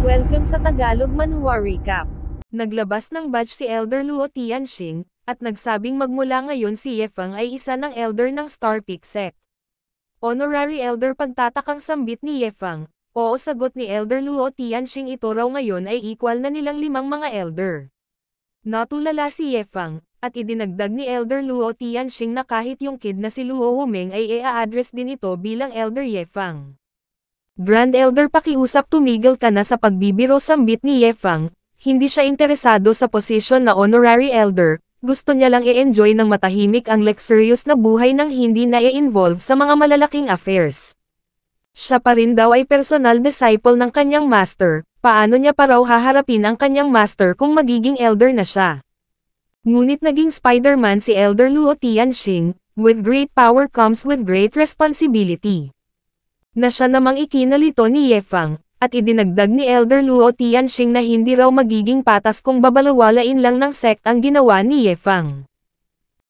Welcome sa Tagalog Manhwa Recap. Naglabas ng badge si Elder Luo Tianxing, at nagsabing magmula ngayon si Yefeng ay isa ng elder ng Star Peak Sect. Honorary Elder pagtatakang sambit ni Yefeng, oo sagot ni Elder Luo Tianxing ito raw ngayon ay equal na nilang 5 mga elder. Natulala si Yefeng, at idinagdag ni Elder Luo Tianxing na kahit yung kid na si Luo Wumeng ay i-address din ito bilang Elder Yefeng. Grand Elder pakiusap tumigil ka na sa pagbibiro sambit ni Yefeng, hindi siya interesado sa posisyon na Honorary Elder, gusto niya lang i-enjoy ng matahimik ang luxurious na buhay nang hindi na i-involve sa mga malalaking affairs. Siya pa rin daw ay personal disciple ng kanyang master, paano niya pa raw haharapin ang kanyang master kung magiging elder na siya. Ngunit naging Spider-Man si Elder Luo Tianxing, with great power comes with great responsibility. Na siya namang ikinalito ni Yefeng, at idinagdag ni Elder Luo Tianxing na hindi raw magiging patas kung babalawalain lang ng sect ang ginawa ni Yefeng.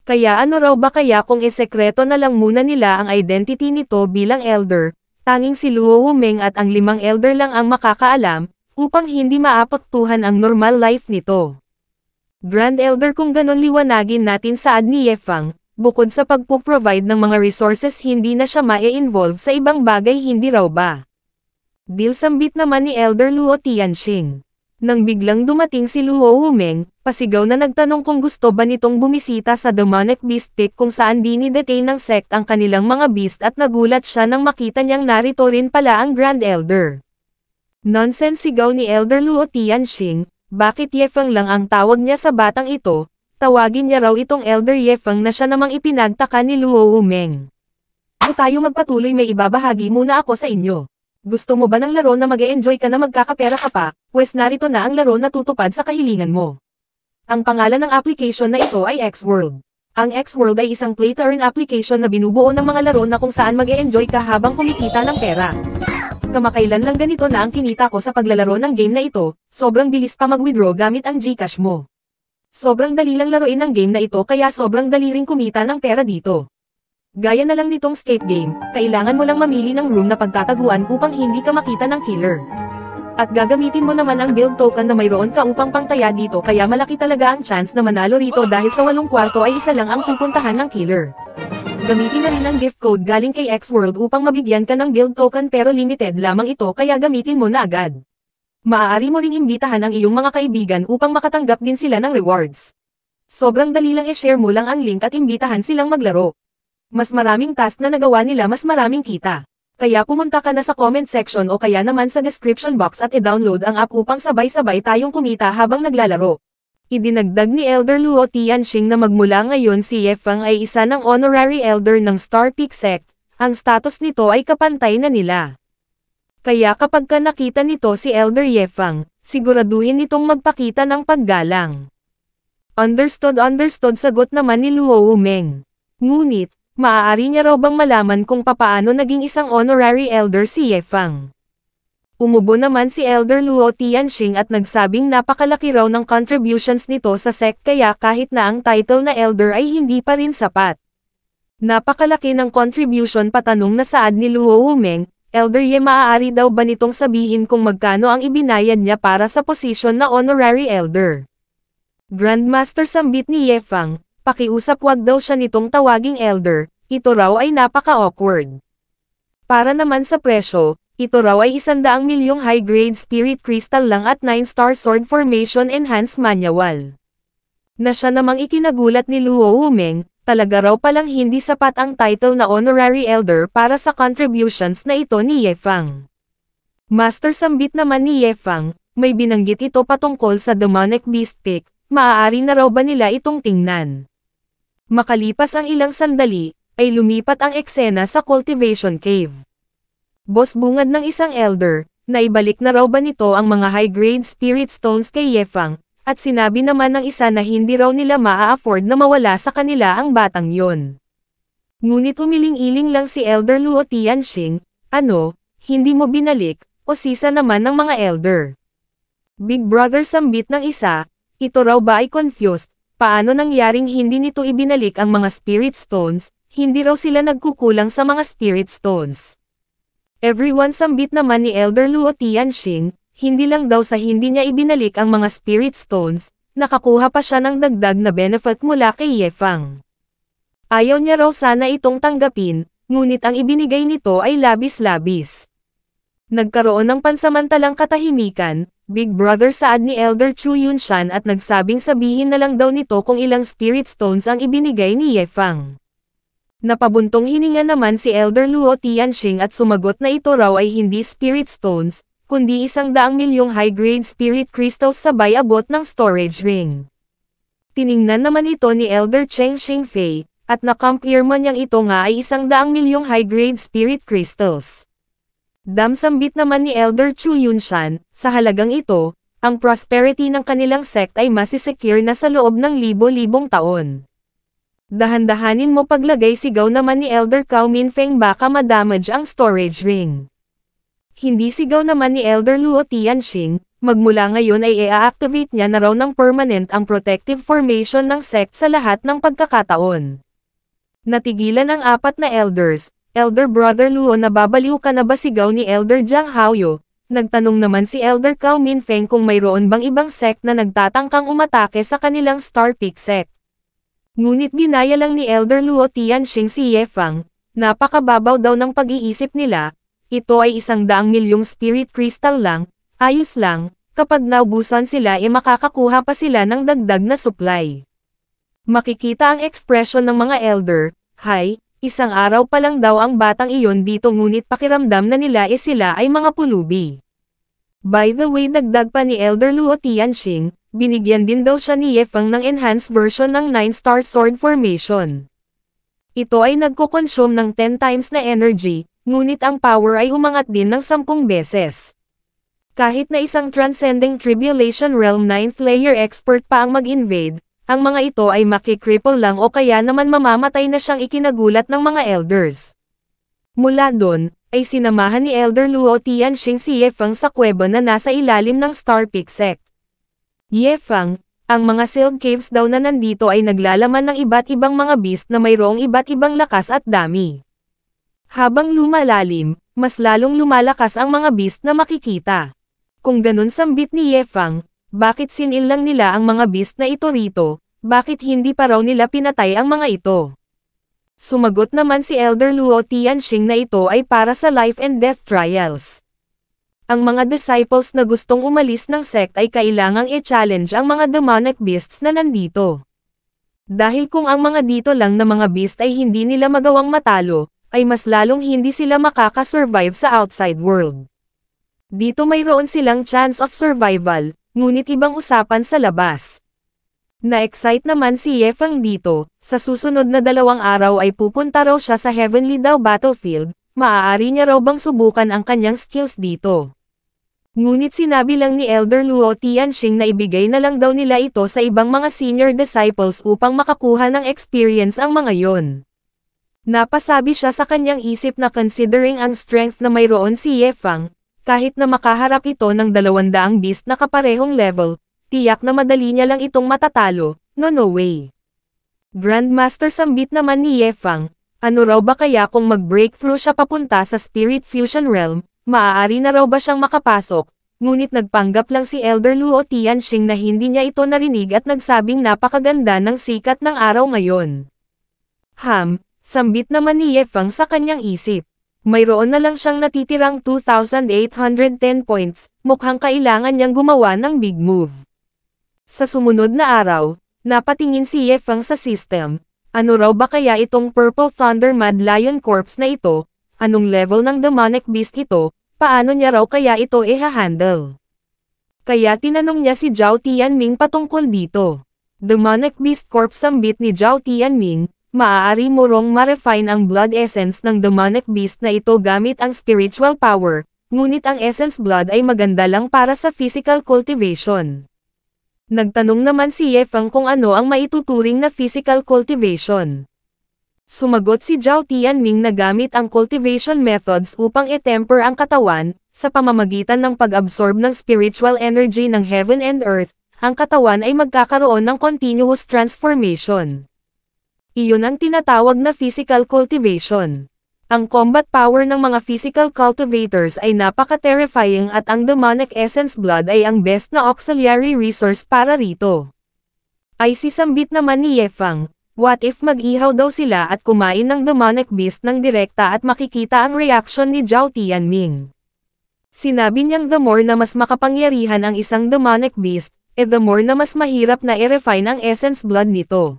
Kaya ano raw ba kaya kung isekreto na lang muna nila ang identity nito bilang elder, tanging si Luo Wumeng at ang 5 elder lang ang makakaalam, upang hindi maapektuhan ang normal life nito. Grand Elder kung ganon liwanagin natin saad ni Yefeng, bukod sa pagpo-provide ng mga resources hindi na siya ma-involve sa ibang bagay hindi raw ba? Deal sambit naman ni Elder Luo Tianxing. Nang biglang dumating si Luo Wumeng, pasigaw na nagtanong kung gusto ba nitong bumisita sa Demonic Beast Peak kung saan dinidetain ng sect ang kanilang mga beast at nagulat siya nang makita niyang narito rin pala ang Grand Elder. Nonsense sigaw ni Elder Luo Tianxing, bakit Yefeng lang ang tawag niya sa batang ito, tawagin niya raw itong Elder Yefeng na siya namang ipinagtaka ni Luo Wumeng. Bago tayo magpatuloy may ibabahagi muna ako sa inyo. Gusto mo ba ng laro na mag-e-enjoy ka na magkakapera ka pa, pues narito na ang laro na tutupad sa kahilingan mo. Ang pangalan ng application na ito ay X-World. Ang X-World ay isang play-to-earn application na binubuo ng mga laro na kung saan mag-e-enjoy ka habang kumikita ng pera. Kamakailan lang ganito na ang kinita ko sa paglalaro ng game na ito, sobrang bilis pa mag-withdraw gamit ang GCash mo. Sobrang dali lang laruin ang game na ito kaya sobrang dali ring kumita ng pera dito. Gaya na lang nitong escape game, kailangan mo lang mamili ng room na pagtataguan upang hindi ka makita ng killer. At gagamitin mo naman ang build token na mayroon ka upang pangtaya dito kaya malaki talaga ang chance na manalo rito dahil sa 8 kwarto ay isa lang ang pupuntahan ng killer. Gamitin na rin ang gift code galing kay X-World upang mabigyan ka ng build token pero limited lamang ito kaya gamitin mo na agad. Maaari mo ring imbitahan ang iyong mga kaibigan upang makatanggap din sila ng rewards. Sobrang dali lang i-share mo lang ang link at imbitahan silang maglaro. Mas maraming task na nagawa nila mas maraming kita. Kaya pumunta ka na sa comment section o kaya naman sa description box at i-download ang app upang sabay-sabay tayong kumita habang naglalaro. Idinagdag ni Elder Luo Tianxing na magmula ngayon si Yefeng ay isa ng honorary elder ng Star Peak Sect, ang status nito ay kapantay na nila. Kaya kapag ka nakita nito si Elder Yefeng, siguraduhin nitong magpakita ng paggalang. Understood sagot naman ni Luo Wumeng. Ngunit, maaari niya raw bang malaman kung papaano naging isang honorary elder si Yefeng? Umubo naman si Elder Luo Tianxing at nagsabing napakalaki raw ng contributions nito sa sect kaya kahit na ang title na elder ay hindi pa rin sapat. Napakalaki ng contribution patanong na saad ni Luo Wumeng, Elder Ye maaari daw ba nitong sabihin kung magkano ang ibinayad niya para sa posisyon na honorary elder? Grandmaster sambit ni Yefeng, pakiusap wag daw siya nitong tawaging elder, ito raw ay napaka-awkward. Para naman sa presyo, ito raw ay 100 milyong high-grade spirit crystal lang at 9-star sword formation enhanced manual. Na siya namang ikinagulat ni Luo Wumeng, talaga raw palang hindi sapat ang title na honorary elder para sa contributions na ito ni Yefeng. Master sambit naman ni Yefeng, may binanggit ito patungkol sa Demonic Beast Peak, maaari na raw ba nila itong tingnan? Makalipas ang ilang sandali, ay lumipat ang eksena sa Cultivation Cave. Boss bungad ng isang elder, na ibalik na raw ba nito ang mga high-grade spirit stones kay Yefeng, at sinabi naman ng isa na hindi raw nila maa-afford na mawala sa kanila ang batang yon. Ngunit umiling-iling lang si Elder Luo Tianxing, ano, hindi mo binalik, o sisa naman ng mga elder. Big Brother sambit ng isa, ito raw ba ay confused, paano nangyaring hindi nito ibinalik ang mga spirit stones, hindi raw sila nagkukulang sa mga spirit stones. Everyone sambit naman ni Elder Luo Tianxing, hindi lang daw sa hindi niya ibinalik ang mga spirit stones, nakakuha pa siya ng dagdag na benefit mula kay Ye Fang. Ayaw niya raw sana itong tanggapin, ngunit ang ibinigay nito ay labis-labis. Nagkaroon ng pansamantalang katahimikan, Big Brother saad ni Elder Chu Yunshan at nagsabing sabihin na lang daw nito kung ilang spirit stones ang ibinigay ni Ye Fang. Napabuntong hininga naman si Elder Luo Tianxing at sumagot na ito raw ay hindi spirit stones, kundi 100 milyong high-grade spirit crystals sabay abot ng storage ring. Tiningnan naman ito ni Elder Cheng Xingfei, at nakumpirma niyang ito nga ay 100 milyong high-grade spirit crystals. Damsambit naman ni Elder Chu Yunshan, sa halagang ito, ang prosperity ng kanilang sect ay masisecure na sa loob ng libo-libong taon. Dahan-dahanin mo paglagay, sigaw naman ni Elder Cao Minfeng, baka madamage ang storage ring. Hindi sigaw naman ni Elder Luo Tianxing, magmula ngayon ay i-activate niya na raw ng permanent ang protective formation ng sect sa lahat ng pagkakataon. Natigilan ang 4 na elders. Elder Brother Luo, nababaliw ka na ba, sigaw ni Elder Jiang Haoyo. Nagtanong naman si Elder Cao Minfeng kung mayroon bang ibang sect na nagtatangkang umatake sa kanilang Star Peak sect. Ngunit ginaya lang ni Elder Luo Tianxing si Ye Fang, napakababaw daw ng pag-iisip nila, ito ay 100 milyong spirit crystal lang, ayos lang, kapag naubusan sila makakakuha pa sila ng dagdag na supply. Makikita ang ekspresyon ng mga elder, hay, isang araw pa lang daw ang batang iyon dito, ngunit pakiramdam na nila sila ay mga pulubi. By the way, dagdag pa ni Elder Luo Tianxing, binigyan din daw siya ni Ye Fang ng enhanced version ng 9-star sword formation. Ito ay nagko-consume ng 10 times na energy, ngunit ang power ay umangat din ng 10 beses. Kahit na isang Transcending Tribulation Realm 9th layer expert pa ang mag-invade, ang mga ito ay makikripple lang o kaya naman mamamatay na siyang ikinagulat ng mga elders. Mula doon, ay sinamahan ni Elder Luo Tianxing si Ye Fang sa kuweba na nasa ilalim ng Star Peak sect. Ye Fang, ang mga sealed caves daw na nandito ay naglalaman ng iba't ibang mga beast na mayroong iba't ibang lakas at dami. Habang lumalalim, mas lalong lumalakas ang mga beast na makikita. Kung ganun, sambit ni Ye Fang, bakit sinil lang nila ang mga beast na ito rito, bakit hindi pa raw nila pinatay ang mga ito? Sumagot naman si Elder Luo Tianxing na ito ay para sa life and death trials. Ang mga disciples na gustong umalis ng sect ay kailangang i-challenge ang mga demonic beasts na nandito. Dahil kung ang mga dito lang na mga beast ay hindi nila magawang matalo, ay mas lalong hindi sila makakasurvive sa outside world. Dito mayroon silang chance of survival, ngunit ibang usapan sa labas. Na-excite naman si Ye Fang dito, sa susunod na 2 araw ay pupunta raw siya sa Heavenly Dao Battlefield, maaari niya raw bang subukan ang kanyang skills dito. Ngunit sinabi lang ni Elder Luo Tianxing na ibigay na lang daw nila ito sa ibang mga senior disciples upang makakuha ng experience ang mga yon. Napasabi siya sa kanyang isip na considering ang strength na mayroon si Ye Fang, kahit na makaharap ito ng 200 beast na kaparehong level, tiyak na madali niya lang itong matatalo, no way. Grandmaster, sambit naman ni Ye Fang, ano raw ba kaya kung mag-breakthrough siya papunta sa Spirit Fusion Realm, maaari na raw ba siyang makapasok, ngunit nagpanggap lang si Elder Luo Tianxing na hindi niya ito narinig at nagsabing napakaganda ng sikat ng araw ngayon. Sambit naman ni Ye Fang sa kanyang isip. Mayroon na lang siyang natitirang 2,810 points, mukhang kailangan niyang gumawa ng big move. Sa sumunod na araw, napatingin si Ye Fang sa system, ano raw ba kaya itong Purple Thunder Mad Lion Corpse na ito, anong level ng demonic beast ito, paano niya raw kaya ito i-handle. Kaya tinanong niya si Zhao Tianming patungkol dito. Demonic Beast Corpse, sambit ni Zhao Tianming, maaari mo rong ma-refine ang blood essence ng demonic beast na ito gamit ang spiritual power, ngunit ang essence blood ay maganda lang para sa physical cultivation. Nagtanong naman si Ye Fang kung ano ang maituturing na physical cultivation. Sumagot si Zhao Tianming na gamit ang cultivation methods upang i-temper ang katawan, sa pamamagitan ng pag-absorb ng spiritual energy ng heaven and earth, ang katawan ay magkakaroon ng continuous transformation. Iyon ang tinatawag na physical cultivation. Ang combat power ng mga physical cultivators ay napaka-terrifying at ang demonic essence blood ay ang best na auxiliary resource para rito. Ay sisambit naman ni Ye Fang, what if mag-ihaw daw sila at kumain ng demonic beast ng direkta at makikita ang reaction ni Zhao Tianming. Sinabi niyang the more na mas makapangyarihan ang isang demonic beast, the more na mas mahirap na i-refine ang essence blood nito.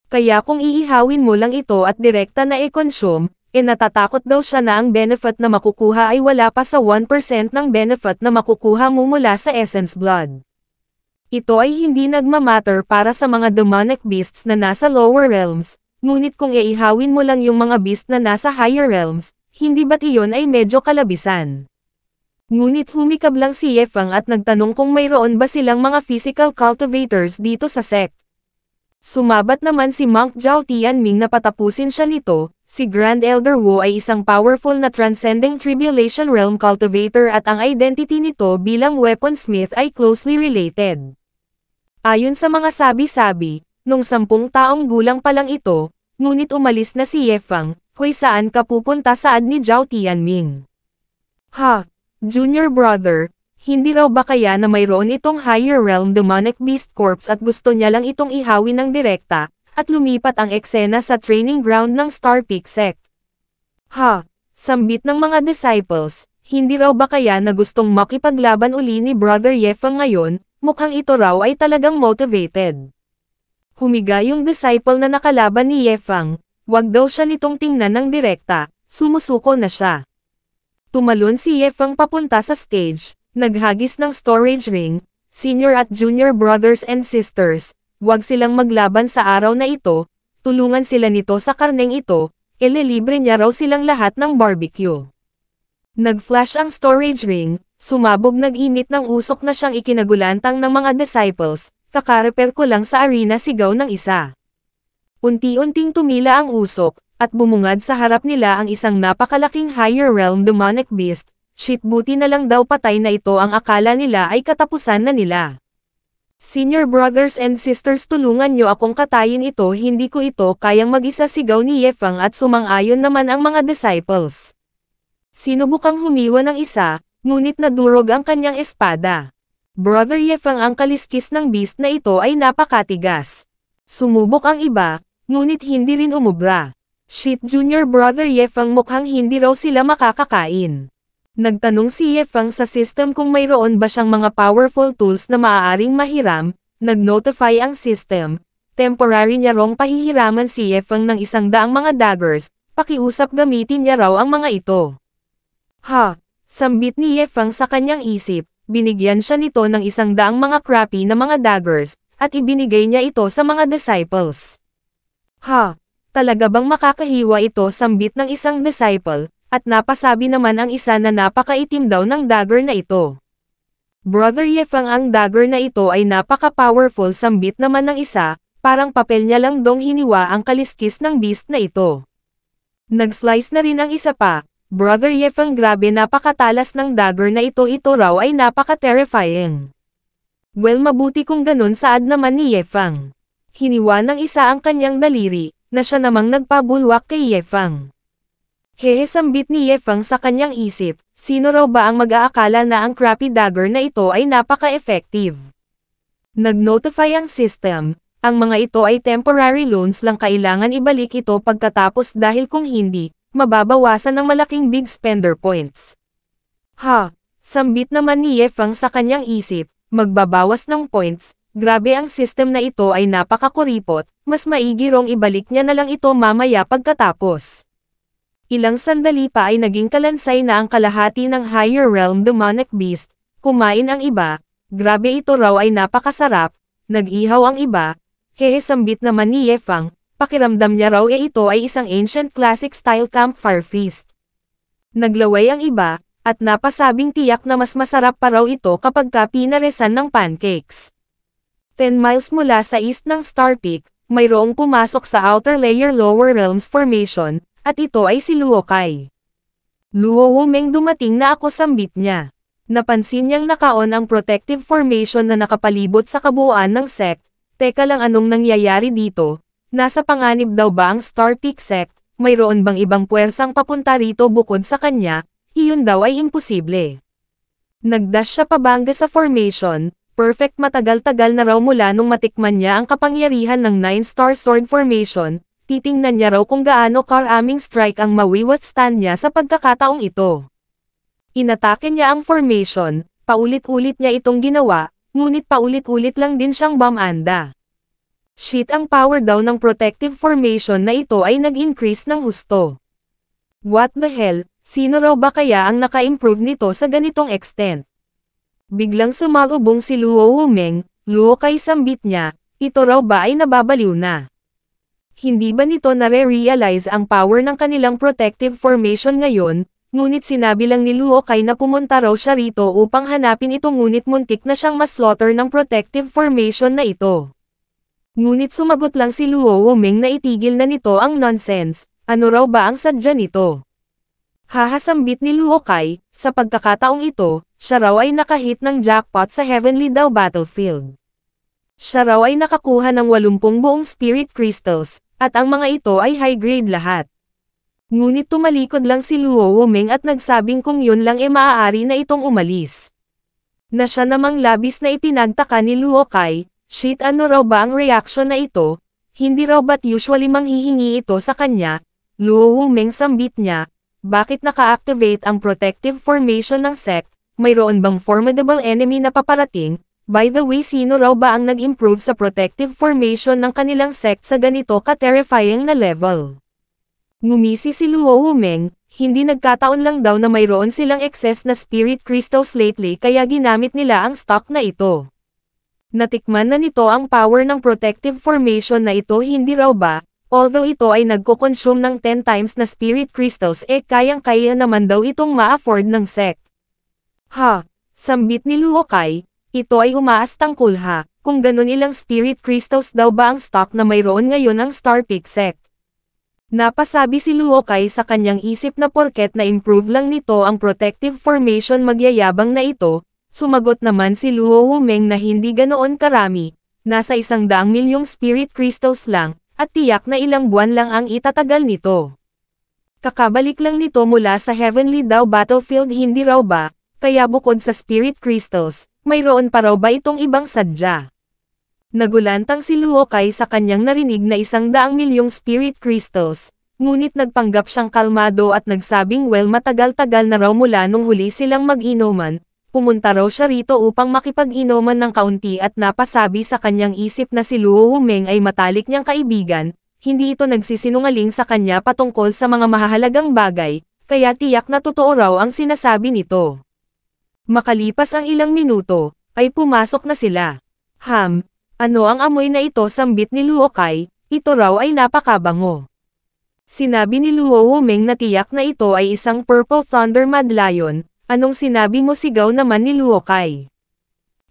Kaya kung iihawin mo lang ito at direkta na i-consume, natatakot daw siya na ang benefit na makukuha ay wala pa sa 1% ng benefit na makukuha mo mula sa essence blood. Ito ay hindi nagmamatter para sa mga demonic beasts na nasa lower realms, ngunit kung iihawin mo lang yung mga beast na nasa higher realms, hindi ba't iyon ay medyo kalabisan? Ngunit humikab lang si Ye Fang at nagtanong kung mayroon ba silang mga physical cultivators dito sa sect. Sumabat naman si Monk Zhao Tianming na patapusin siya nito. Si Grand Elder Wu ay isang powerful na transcending tribulation realm cultivator at ang identity nito bilang weaponsmith ay closely related. Ayon sa mga sabi-sabi, nung 10 taong gulang pa lang ito, ngunit umalis na si Ye Fang, hoy saan ka pupunta saad ni Zhao Tianming. Ha, junior brother, hindi raw ba kaya na mayroon itong higher realm demonic beast corpse at gusto niya lang itong ihawin ng direkta, at lumipat ang eksena sa training ground ng Star Peak Sect. Ha, sambit ng mga disciples, hindi raw ba kaya na gustong makipaglaban uli ni Brother Ye Fang ngayon, mukhang ito raw ay talagang motivated. Humiga yung disciple na nakalaban ni Ye Fang, wag daw siya nitong tingnan ng direkta, sumusuko na siya. Tumalon si Ye Fang papunta sa stage, naghagis ng storage ring, senior at junior brothers and sisters, wag silang maglaban sa araw na ito, tulungan sila nito sa karneng ito, ililibre niya raw silang lahat ng barbecue. Nag-flash ang storage ring, sumabog nag-imit ng usok na siyang ikinagulantang ng mga disciples, kakareper ko lang sa arena sigaw ng isa. Unti-unting tumila ang usok, at bumungad sa harap nila ang isang napakalaking higher realm demonic beast, shit buti na lang daw patay na ito ang akala nila ay katapusan na nila. Senior brothers and sisters tulungan nyo akong katayin ito hindi ko ito kayang mag-isa sigaw ni Ye Fang at sumang-ayon naman ang mga disciples. Sinubukang humiwa ng isa, ngunit nadurog ang kanyang espada. Brother Ye Fang ang kaliskis ng beast na ito ay napakatigas. Sumubok ang iba, ngunit hindi rin umubra. Shit junior brother Ye Fang mukhang hindi raw sila makakakain. Nagtanong si Ye Fang sa system kung mayroon ba siyang mga powerful tools na maaaring mahiram, nag-notify ang system, temporary niya rong pahihiraman si Ye Fang ng 100 mga daggers, pakiusap gamitin niya raw ang mga ito. Ha, sambit ni Ye Fang sa kanyang isip, binigyan siya nito ng 100 mga crappy na mga daggers, at ibinigay niya ito sa mga disciples. Ha, talaga bang makakahiwa ito sambit ng isang disciple? At napasabi naman ang isa na napakaitim daw ng dagger na ito. Brother Ye Fang ang dagger na ito ay napaka-powerful sambit naman ng isa, parang papel niya lang dong hiniwa ang kaliskis ng beast na ito. Nag-slice na rin ang isa pa, Brother Ye Fang grabe napakatalas ng dagger na ito raw ay napaka-terrifying. Well mabuti kung ganun saad naman ni Ye Fang. Hiniwa ng isa ang kanyang daliri, na siya namang nagpabulwak kay Ye Fang. Hehe sambit ni Ye Fang sa kanyang isip, sino raw ba ang mag-aakala na ang crappy dagger na ito ay napaka-effective? Nag-notify ang system, ang mga ito ay temporary loans lang kailangan ibalik ito pagkatapos dahil kung hindi, mababawasan ng malaking big spender points. Ha, sambit naman ni Ye Fang sa kanyang isip, magbabawas ng points, grabe ang system na ito ay napakakuripot, mas maigi rong ibalik niya na lang ito mamaya pagkatapos. Ilang sandali pa ay naging kalansay na ang kalahati ng higher realm demonic beast, kumain ang iba, grabe ito raw ay napakasarap, nag-ihaw ang iba, hehe sambit naman ni Ye Fang, pakiramdam niya raw ito ay isang ancient classic style campfire feast. Naglaway ang iba, at napasabing tiyak na mas masarap pa raw ito kapag pinaresan ng pancakes. 10 miles mula sa east ng Star Peak, mayroong pumasok sa outer layer lower realms formation, at ito ay si Luo Kai. Luo Wumeng dumating na ako sambit niya. Napansin niyang nakaon ang protective formation na nakapalibot sa kabuuan ng sect. Teka lang anong nangyayari dito? Nasa panganib daw ba ang Star Peak Sect? mayroon bang ibang puwersang papunta rito bukod sa kanya, iyon daw ay imposible. Nagdash siya pabangga sa formation, perfect matagal-tagal na raw mula nung matikman niya ang kapangyarihan ng 9-star sword formation, titingnan niya raw kung gaano karaming strike ang mawiwithstand niya sa pagkakataong ito. Inatake niya ang formation, paulit-ulit niya itong ginawa, ngunit paulit-ulit lang din siyang bumanda. Shit, ang power daw ng protective formation na ito ay nag-increase ng husto. What the hell, sino raw ba kaya ang naka-improve nito sa ganitong extent? Biglang sumalubong si Luo Wumeng, Luo Kai sambit niya, ito raw ba ay nababaliw na? Hindi ba nito nare-realize ang power ng kanilang protective formation ngayon, ngunit sinabi lang ni Luo Kai na pumunta raw siya rito upang hanapin ito ngunit muntik na siyang maslaughter ng protective formation na ito. Ngunit sumagot lang si Luo Wumeng na itigil na nito ang nonsense, ano raw ba ang sadya nito? Hahasambit ni Luo Kai, sa pagkakataong ito, siya raw ay nakahit ng jackpot sa Heavenly Dao Battlefield. Siya raw ay nakakuha ng 80 buong Spirit Crystals, at ang mga ito ay high grade lahat. Ngunit tumalikod lang si Luo Wumeng at nagsabing kung yun lang maaari na itong umalis. Na siya namang labis na ipinagtaka ni Luo Kai, shit, ano raw ba ang reaction na ito, hindi raw ba't usually manghihingi ito sa kanya? Luo Wumeng sambit niya, bakit naka-activate ang protective formation ng sect, mayroon bang formidable enemy na paparating? By the way, sino raw ba ang nag-improve sa protective formation ng kanilang sect sa ganito ka-terrifying na level? Ngumisi si Luo Wumeng, hindi nagkataon lang daw na mayroon silang excess na spirit crystals lately kaya ginamit nila ang stock na ito. Natikman na nito ang power ng protective formation na ito, hindi raw ba? Although ito ay nagko-consume ng 10 times na spirit crystals kayang-kaya naman daw itong ma-afford ng sect. Ha, sambit ni Luo Kai, ito ay umaastang kulha, kung ganun ilang spirit crystals daw ba ang stock na mayroon ngayon ang Star Peak sect. Napasabi si Luo Kai sa kanyang isip na porket na improve lang nito ang protective formation magyayabang na ito, sumagot naman si Luo Wumeng na hindi ganoon karami, nasa 100 milyong spirit crystals lang, at tiyak na ilang buwan lang ang itatagal nito. Kakabalik lang nito mula sa Heavenly Dao Battlefield, hindi raw ba, kaya bukod sa spirit crystals, mayroon pa raw ba itong ibang sadya? Nagulantang si Luo Kai sa kanyang narinig na 100 milyong spirit crystals, ngunit nagpanggap siyang kalmado at nagsabing well, matagal-tagal na raw mula nung huli silang mag-inuman, pumunta raw siya rito upang makipag-inuman ng kaunti at napasabi sa kanyang isip na si Luo Wumeng ay matalik niyang kaibigan, hindi ito nagsisinungaling sa kanya patungkol sa mga mahahalagang bagay, kaya tiyak na totoo raw ang sinasabi nito. Makalipas ang ilang minuto, ay pumasok na sila. Ano ang amoy na ito, sambit ni Luo Kai, ito raw ay napakabango. Sinabi ni Luo Wumeng na tiyak na ito ay isang Purple Thunder Mad Lion. Anong sinabi mo, sigaw naman ni Luo Kai.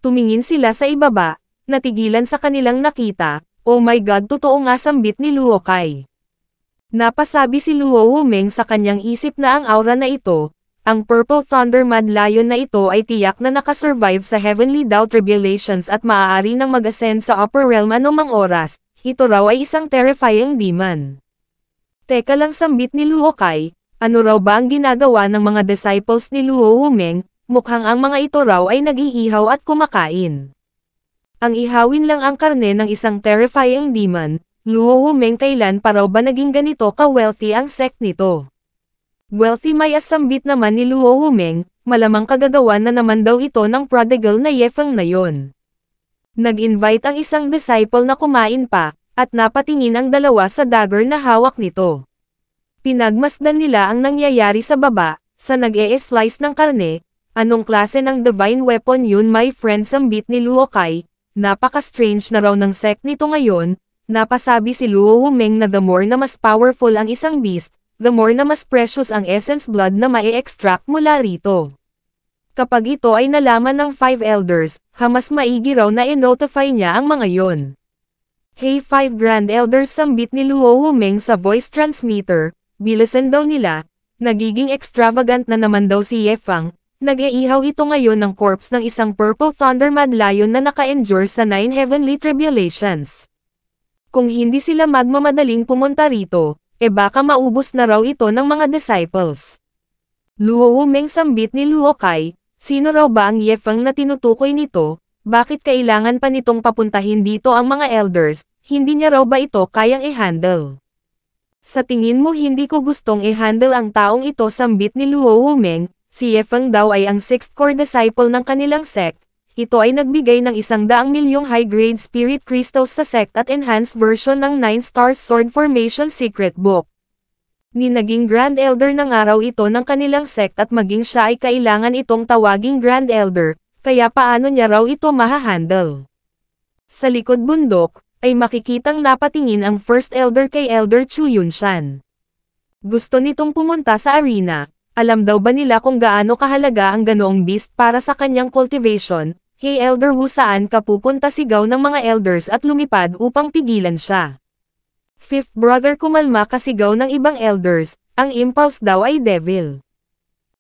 Tumingin sila sa ibaba, natigilan sa kanilang nakita, oh my god, totoo nga, sambit ni Luo Kai. Napasabi si Luo Wumeng sa kanyang isip na ang aura na ito, ang Purple Thunder Mad Lion na ito ay tiyak na nakasurvive sa Heavenly Dao Tribulations at maaari nang mag-ascend sa Upper Realm anumang oras, ito raw ay isang terrifying demon. Teka lang, sambit ni Luo Kai. Ano raw ba ang ginagawa ng mga disciples ni Luo Wumeng? Mukhang ang mga ito raw ay nag-iihaw at kumakain. Ang ihawin lang ang karne ng isang terrifying demon, Luo Wumeng, kailan pa raw ba naging ganito ka-wealthy ang sect nito? Wealthy, may asambit naman ni Luo Wumeng, malamang kagagawan na naman daw ito ng prodigal na Yefeng na yon. Nag-invite ang isang disciple na kumain pa, at napatingin ang dalawa sa dagger na hawak nito. Pinagmasdan nila ang nangyayari sa baba, sa nag-e-slice ng karne, anong klase ng divine weapon yun, my friend, sambit ni Luo Kai, napaka-strange na raw ng sect nito ngayon, napasabi si Luo Wumeng na the more na mas powerful ang isang beast, the more na mas precious ang essence blood na mae-extract mula rito. Kapag ito ay nalaman ng 5 elders, mas maigi raw na i-notify niya ang mga yon. Hey 5 Grand Elders, sambit ni Luo Wumeng sa voice transmitter, bilisan daw nila, nagiging extravagant na naman daw si Yefeng, nag-iihaw ito ngayon ng corpse ng isang Purple Thunder Mad Lion na naka-endure sa 9 Heavenly Tribulations. Kung hindi sila magmamadaling pumunta rito, baka maubos na raw ito ng mga disciples. Luo Wumeng sambit ni Luo Kai, sino raw ba ang Yefeng na tinutukoy nito, bakit kailangan pa nitong papuntahin dito ang mga elders, hindi niya raw ba ito kayang i-handle? Sa tingin mo hindi ko gustong i-handle ang taong ito sambit ni Luo Wumeng, si Yefeng daw ay ang 6th core disciple ng kanilang sect, ito ay nagbigay ng 100 milyong high-grade spirit crystals sa sect at enhanced version ng 9-star sword formation secret book. Ni naging Grand Elder ng araw ito ng kanilang sect at maging siya ay kailangan itong tawaging Grand Elder, kaya paano niya raw ito mahahandle? Sa likod bundok, ay makikitang napatingin ang First Elder kay Elder Chu Yunshan. Gusto nitong pumunta sa arena, alam daw ba nila kung gaano kahalaga ang ganoong beast para sa kanyang cultivation? Hey Elder Wu, saan ka pupunta? Sigaw ng mga elders at lumipad upang pigilan siya. Fifth brother, kumalma, kasigaw ng ibang elders, ang impulse daw ay devil.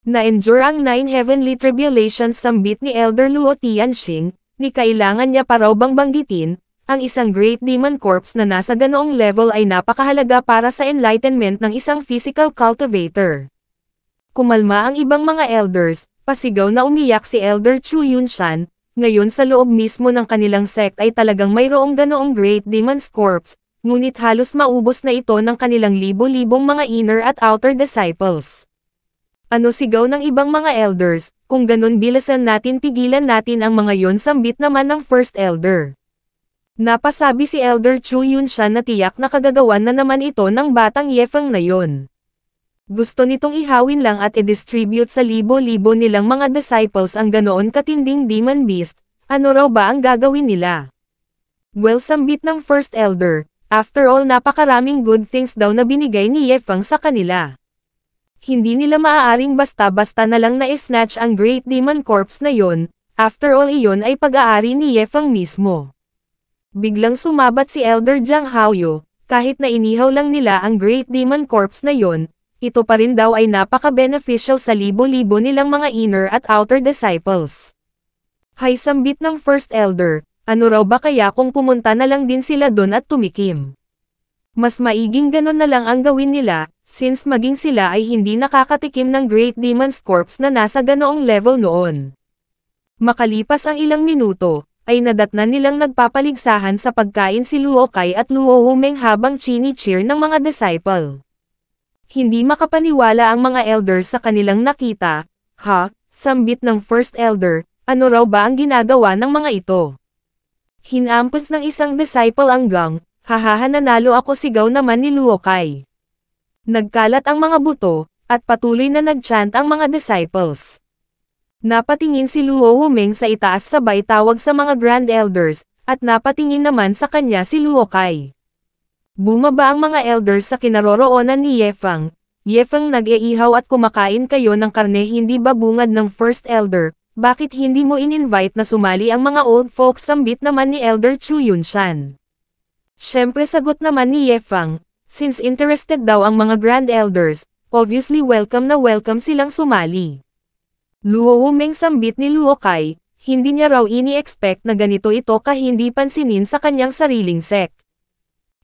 Na-endure ang 9 heavenly tribulations sambit ni Elder Luo Tianxing, ni kailangan niya pa raw bang banggitin, ang isang great demon corpse na nasa ganoong level ay napakahalaga para sa enlightenment ng isang physical cultivator. Kumalma ang ibang mga elders, pasigaw na umiyak si Elder Chu Yunshan, ngayon sa loob mismo ng kanilang sect ay talagang mayroong ganoong great demon's corpse, ngunit halos maubos na ito ng kanilang libo-libong mga inner at outer disciples. Ano, sigaw ng ibang mga elders, kung ganun bilisan natin, pigilan natin ang mga yon, sambit naman ng first elder. Napasabi si Elder Chu Yunshan na tiyak na kagagawan na naman ito ng batang Yefeng na yon. Gusto nitong ihawin lang at i-distribute sa libo-libo nilang mga disciples ang ganoon katinding demon beast, ano raw ba ang gagawin nila? Well, sambit ng first elder, after all napakaraming good things daw na binigay ni Yefeng sa kanila. Hindi nila maaaring basta-basta na lang na-snatch ang great demon corpse na yon, after all iyon ay pag-aari ni Yefeng mismo. Biglang sumabat si Elder Jiang Haoyu, kahit na inihaw lang nila ang great demon corpse na yon, ito pa rin daw ay napaka-beneficial sa libo-libo nilang mga inner at outer disciples. Hay, sambit ng first elder, ano raw ba kaya kung pumunta na lang din sila doon at tumikim? Mas maiging ganon na lang ang gawin nila, since maging sila ay hindi nakakatikim ng great demon's corpse na nasa ganoong level noon. Makalipas ang ilang minuto, ay nadatnan nilang nagpapaligsahan sa pagkain si Luo Kai at Luo Wumeng habang chini-cheer ng mga disciple. Hindi makapaniwala ang mga elders sa kanilang nakita. Ha, sambit ng first elder, ano raw ba ang ginagawa ng mga ito? Hinampos ng isang disciple ang gang, hahaha, nanalo ako, sigaw naman ni Luo Kai. Nagkalat ang mga buto, at patuloy na nagchant ang mga disciples. Napatingin si Luo Wumeng sa itaas sabay tawag sa mga grand elders, at napatingin naman sa kanya si Luo Kai. Bumaba ang mga elders sa kinaroroonan ni Yefeng. Yefeng, nag-iihaw at kumakain kayo ng karne, hindi ba bungad ng first elder? Bakit hindi mo in-invite na sumali ang mga old folks, sambit naman ni Elder Chu Yunshan. Syempre, sagot naman ni Yefeng, since interested daw ang mga grand elders, obviously welcome na welcome silang sumali. Luo Wumeng, sambit ni Luo Kai, hindi niya raw ini-expect na ganito ito ka hindi pansinin sa kanyang sariling sect.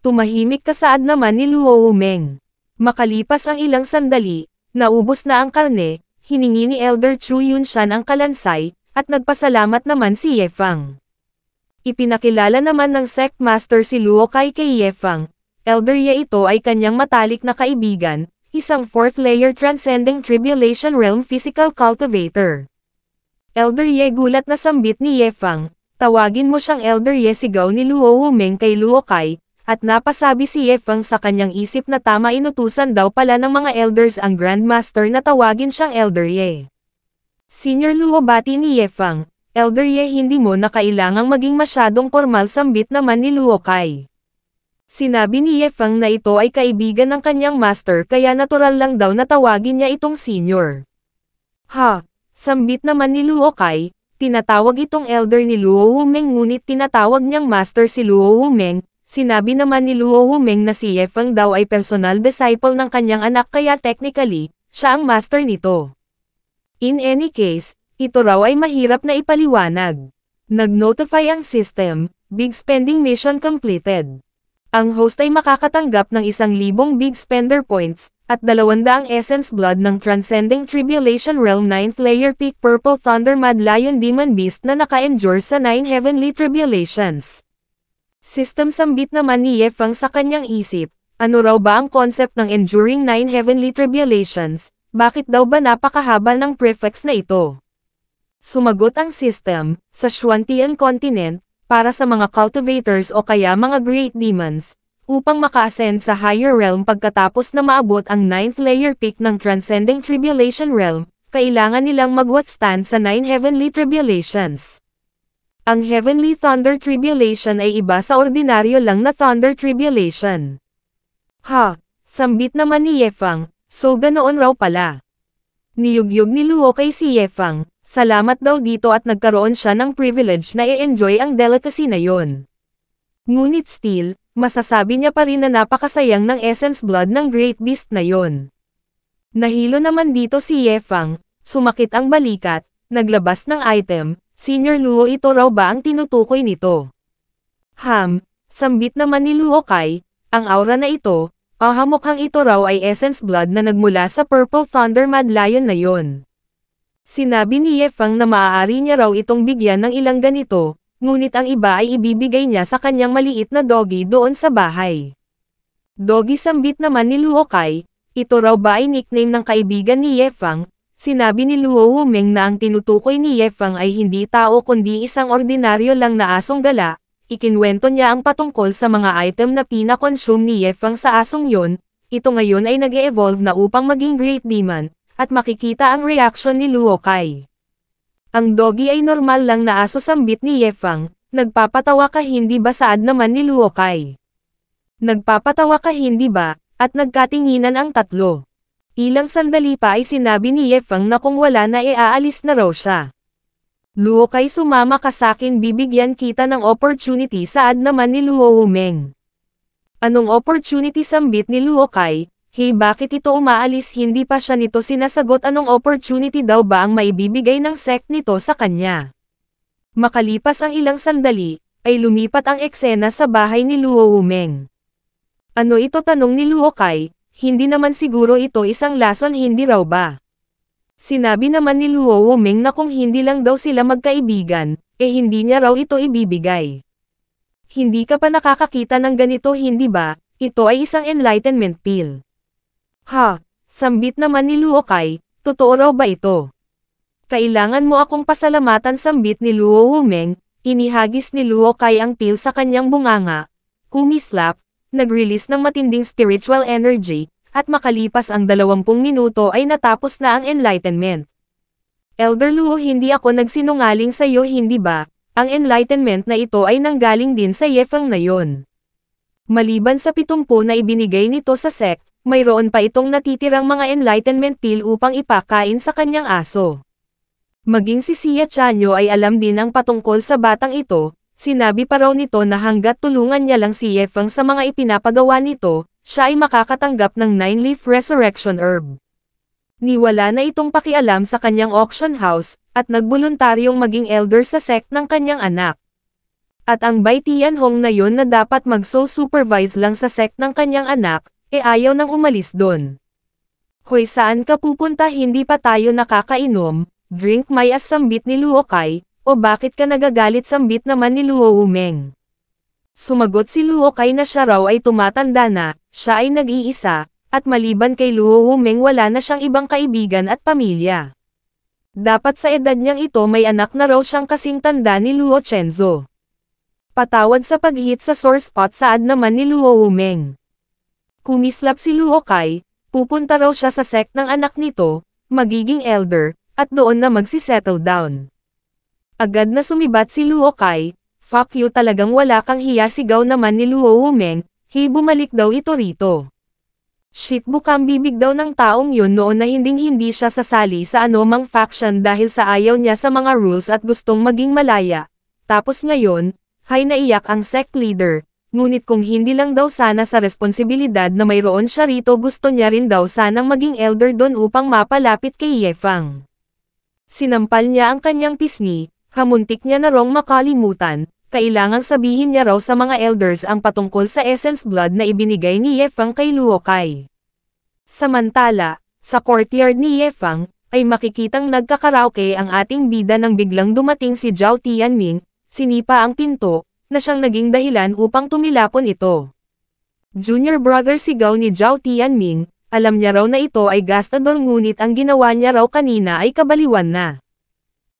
Tumahimik kasaad naman ni Luo Wumeng. Makalipas ang ilang sandali, naubos na ang karne, hiningi ni Elder Chu Yunshan ang kalansay, at nagpasalamat naman si Yefeng. Ipinakilala naman ng sect master si Luo Kai kay Yefeng. Elder Ye, ito ay kanyang matalik na kaibigan, isang 4th layer transcending tribulation realm physical cultivator. Elder Ye, gulat na sambit ni Yefeng, tawagin mo siyang Elder Ye, sigaw ni Luo Wumeng kay Luo Kai. At napasabi si Yefeng sa kanyang isip na tama, inutusan daw pala ng mga elders ang Grandmaster na tawagin siyang Elder Ye. Senior Luo, bati ni Yefeng, Elder Ye, hindi mo na kailangang maging masyadong formal, sambit naman ni Luo Kai. Sinabi ni Yefeng na ito ay kaibigan ng kanyang master kaya natural lang daw na tawagin niya itong senior. Ha, sambit naman ni Luo Kai, tinatawag itong elder ni Luo Wumeng ngunit tinatawag niyang master si Luo Wumeng. Sinabi naman ni Luo Wumeng na si Yefeng daw ay personal disciple ng kanyang anak kaya technically, siya ang master nito. In any case, ito raw ay mahirap na ipaliwanag. Nag-notify ang system, big spending mission completed. Ang host ay makakatanggap ng 1,000 Big Spender Points, at 200 Essence Blood ng Transcending Tribulation Realm 9th Layer Peak Purple Thunder Mad Lion Demon Beast na naka-endure sa 9 Heavenly Tribulations. System sambit naman ni Yefang sa kanyang isip, ano raw ba ang concept ng enduring 9 Heavenly Tribulations, bakit daw ba napakahaba ng prefix na ito? Sumagot ang system, sa Shuantian Continent, para sa mga cultivators o kaya mga great demons, upang maka-ascend sa higher realm pagkatapos na maabot ang 9th layer peak ng Transcending Tribulation Realm, kailangan nilang mag-withstand sa 9 Heavenly Tribulations. Ang Heavenly Thunder Tribulation ay iba sa ordinaryo lang na Thunder Tribulation. Ha, sambit naman ni Yefang, so ganoon raw pala. Niyugyug ni Luo kay si Yefang, salamat daw dito at nagkaroon siya ng privilege na i-enjoy ang delicacy na yon. Ngunit still, masasabi niya pa rin na napakasayang ng essence blood ng Great Beast na yon. Nahilo naman dito si Yefang, sumakit ang balikat, naglabas ng item, Senior Luo ito raw ba ang tinutukoy nito? Sambit naman ni Luo Kai, ang aura na ito, mukhang ito raw ay essence blood na nagmula sa Purple Thunder Mad Lion na yon. Sinabi ni Yefang na maaari niya raw itong bigyan ng ilang ganito, ngunit ang iba ay ibibigay niya sa kanyang maliit na doggy doon sa bahay. Doggy sambit naman ni Luo Kai, ito raw ba ay nickname ng kaibigan ni Yefang? Sinabi ni Luo Wumeng na ang tinutukoy ni Yefang ay hindi tao kundi isang ordinaryo lang na asong gala, ikinwento niya ang patungkol sa mga item na pinakonsume ni Yefang sa asong yon, ito ngayon ay nag-e-evolve na upang maging Great Demon, at makikita ang reaction ni Luo Kai. Ang doggy ay normal lang na aso sambit ni Yefang, nagpapatawa ka hindi ba saad naman ni Luo Kai? Nagpapatawa ka hindi ba, at nagkatinginan ang tatlo. Ilang sandali pa ay sinabi ni Yefang na kung wala na aalis na raw siya. Luo Kai sumama ka sakin bibigyan kita ng opportunity saad naman ni Luo Wumeng. Anong opportunity sambit ni Luo Kai? Hey bakit ito umaalis hindi pa siya nito sinasagot anong opportunity daw ba ang maibibigay ng sect nito sa kanya. Makalipas ang ilang sandali, ay lumipat ang eksena sa bahay ni Luo Wumeng. Ano ito tanong ni Luo Kai, hindi naman siguro ito isang lason hindi raw ba? Sinabi naman ni Luo Wumeng na kung hindi lang daw sila magkaibigan, hindi niya raw ito ibibigay. Hindi ka pa nakakakita ng ganito hindi ba, ito ay isang enlightenment pill. Sambit naman ni Luo Kai, totoo raw ba ito? Kailangan mo akong pasalamatan sambit ni Luo Wumeng, inihagis ni Luo Kai ang pill sa kanyang bunganga, kumislap, nag-release ng matinding spiritual energy, at makalipas ang 20 minuto ay natapos na ang enlightenment. Elder Luo hindi ako nagsinungaling sa iyo hindi ba, ang enlightenment na ito ay nanggaling din sa Yefang na yon. Maliban sa 70 na ibinigay nito sa sect, mayroon pa itong natitirang mga enlightenment pill upang ipakain sa kanyang aso. Maging si Xia Chanyo ay alam din ang patungkol sa batang ito, sinabi pa raw nito na hanggat tulungan niya lang si Yefang sa mga ipinapagawa nito, siya ay makakatanggap ng 9-leaf resurrection herb. Niwala na itong pakialam sa kanyang auction house, at nagboluntaryong maging elder sa sect ng kanyang anak. At ang Bai Tianhong na yon na dapat mag-soul supervise lang sa sect ng kanyang anak, ayaw nang umalis doon. Hoy saan ka pupunta hindi pa tayo nakakainom, drink may as sambit ni Luo Kai, o bakit ka nagagalit sambit naman ni Luo Wumeng. Sumagot si Luo Kai na siya raw ay tumatanda na, siya ay nag-iisa, at maliban kay Luo Wumeng wala na siyang ibang kaibigan at pamilya. Dapat sa edad niyang ito may anak na raw siyang kasing tanda ni Luo Chenzo. Patawad sa pag-hit sa sore spot saad naman ni Luo Wumeng. Kumislap si Luo Kai, pupunta raw siya sa sect ng anak nito, magiging elder, at doon na magsisettle down. Agad na sumibat si Luo Kai, fuck you talagang wala kang hiya sigaw naman ni Luo Wumeng, bumalik daw ito rito. Shit bukang bibig daw ng taong yun noon na hinding-hindi siya sasali sa anumang faction dahil sa ayaw niya sa mga rules at gustong maging malaya. Tapos ngayon, naiyak ang sect leader. Ngunit kung hindi lang daw sana sa responsibilidad na mayroon siya rito gusto niya rin daw sanang maging elder doon upang mapalapit kay Yefang. Sinampal niya ang kanyang pisngi, hamuntik niya na rong makalimutan, kailangang sabihin niya raw sa mga elders ang patungkol sa Essence Blood na ibinigay ni Ye Fang kay Luo Kai. Samantala, sa courtyard ni Ye Fang, ay makikitang nagkakaraoke ang ating bida nang biglang dumating si Zhao Tianming, sinipa ang pinto, na siyang naging dahilan upang tumilapon ito. Junior brother sigaw ni Zhao Tianming, alam niya raw na ito ay gastador ngunit ang ginawa niya raw kanina ay kabaliwan na.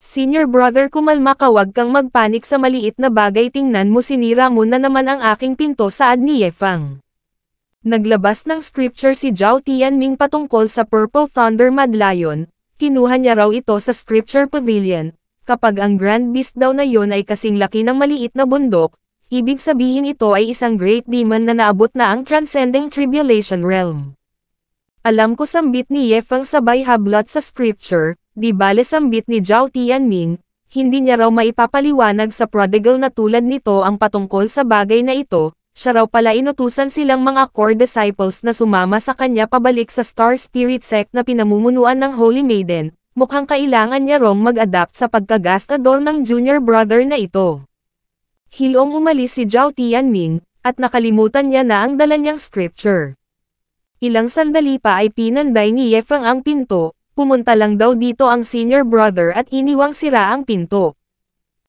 Senior brother kumalma ka, wag kang magpanik sa maliit na bagay, tingnan mo sinira mo na naman ang aking pinto, saad ni Ye Fang. Naglabas ng scripture si Zhao Tianming patungkol sa Purple Thunder Mad Lion, kinuha niya raw ito sa scripture pavilion, kapag ang Grand Beast daw na yon ay kasing laki ng maliit na bundok, ibig sabihin ito ay isang great demon na naabot na ang transcending tribulation realm. Alam ko, sambit ni Ye Fang sabay hablot sa scripture, di bale sambit ni Zhao Tianming, hindi niya raw maipapaliwanag sa prodigal na tulad nito ang patungkol sa bagay na ito, siya raw pala inutusan silang mga core disciples na sumama sa kanya pabalik sa Star Spirit Sect na pinamumunuan ng Holy Maiden, mukhang kailangan niya raw mag-adapt sa pagkagastador ng junior brother na ito. Hilong umalis si Zhao Tianming, at nakalimutan niya na ang dala niyang scripture. Ilang sandali pa ay pinanday ni Ye Fang ang pinto, pumunta lang daw dito ang senior brother at iniwang sira ang pinto.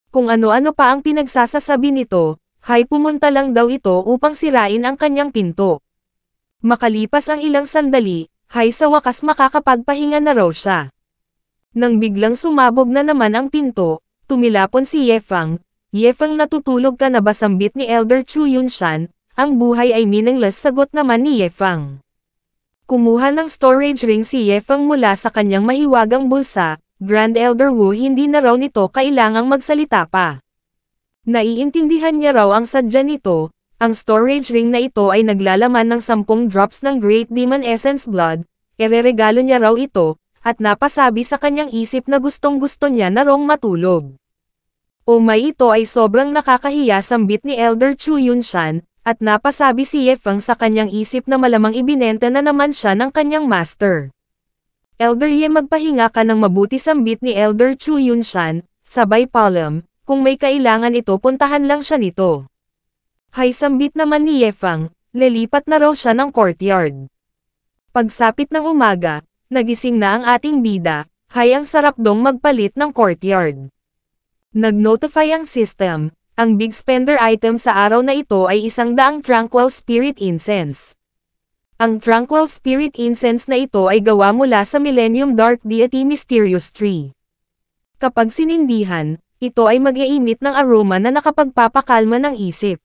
Kung ano-ano pa ang pinagsasasabi nito, hay pumunta lang daw ito upang sirain ang kanyang pinto. Makalipas ang ilang sandali, hay sa wakas makakapagpahinga na raw siya. Nang biglang sumabog na naman ang pinto, tumilapon si Ye Fang. Ye Fang, natutulog ka na ba, sambit ni Elder Chu Yunshan, ang buhay ay meaningless, sagot naman ni Ye Fang. Kumuha ng storage ring si Ye Fang mula sa kanyang mahiwagang bulsa, Grand Elder Wu, hindi na raw nito kailangang magsalita pa. Naiintindihan niya raw ang sadya nito, ang storage ring na ito ay naglalaman ng 10 drops ng Great Demon Essence Blood, ireregalo niya raw ito, at napasabi sa kanyang isip na gustong-gusto niya na raw matulog. O may, ito ay sobrang nakakahiya, sambit ni Elder Chu Yunshan, at napasabi si Ye Fang sa kanyang isip na malamang ibinenta na naman siya ng kanyang master. Elder Ye, magpahinga ka ng mabuti, sambit ni Elder Chu Yunshan, sabay palm, kung may kailangan ito puntahan lang siya nito. Hay, sambit naman ni Ye Fang, lilipat na raw siya ng courtyard. Pagsapit ng umaga, nagising na ang ating bida, hay ang sarap dong magpalit ng courtyard. Nag-notify ang system, ang big spender item sa araw na ito ay 100 Tranquil Spirit Incense. Ang Tranquil Spirit Incense na ito ay gawa mula sa Millennium Dark Deity Mysterious Tree. Kapag sinindihan, ito ay mag-iimit ng aroma na nakapagpapakalma ng isip.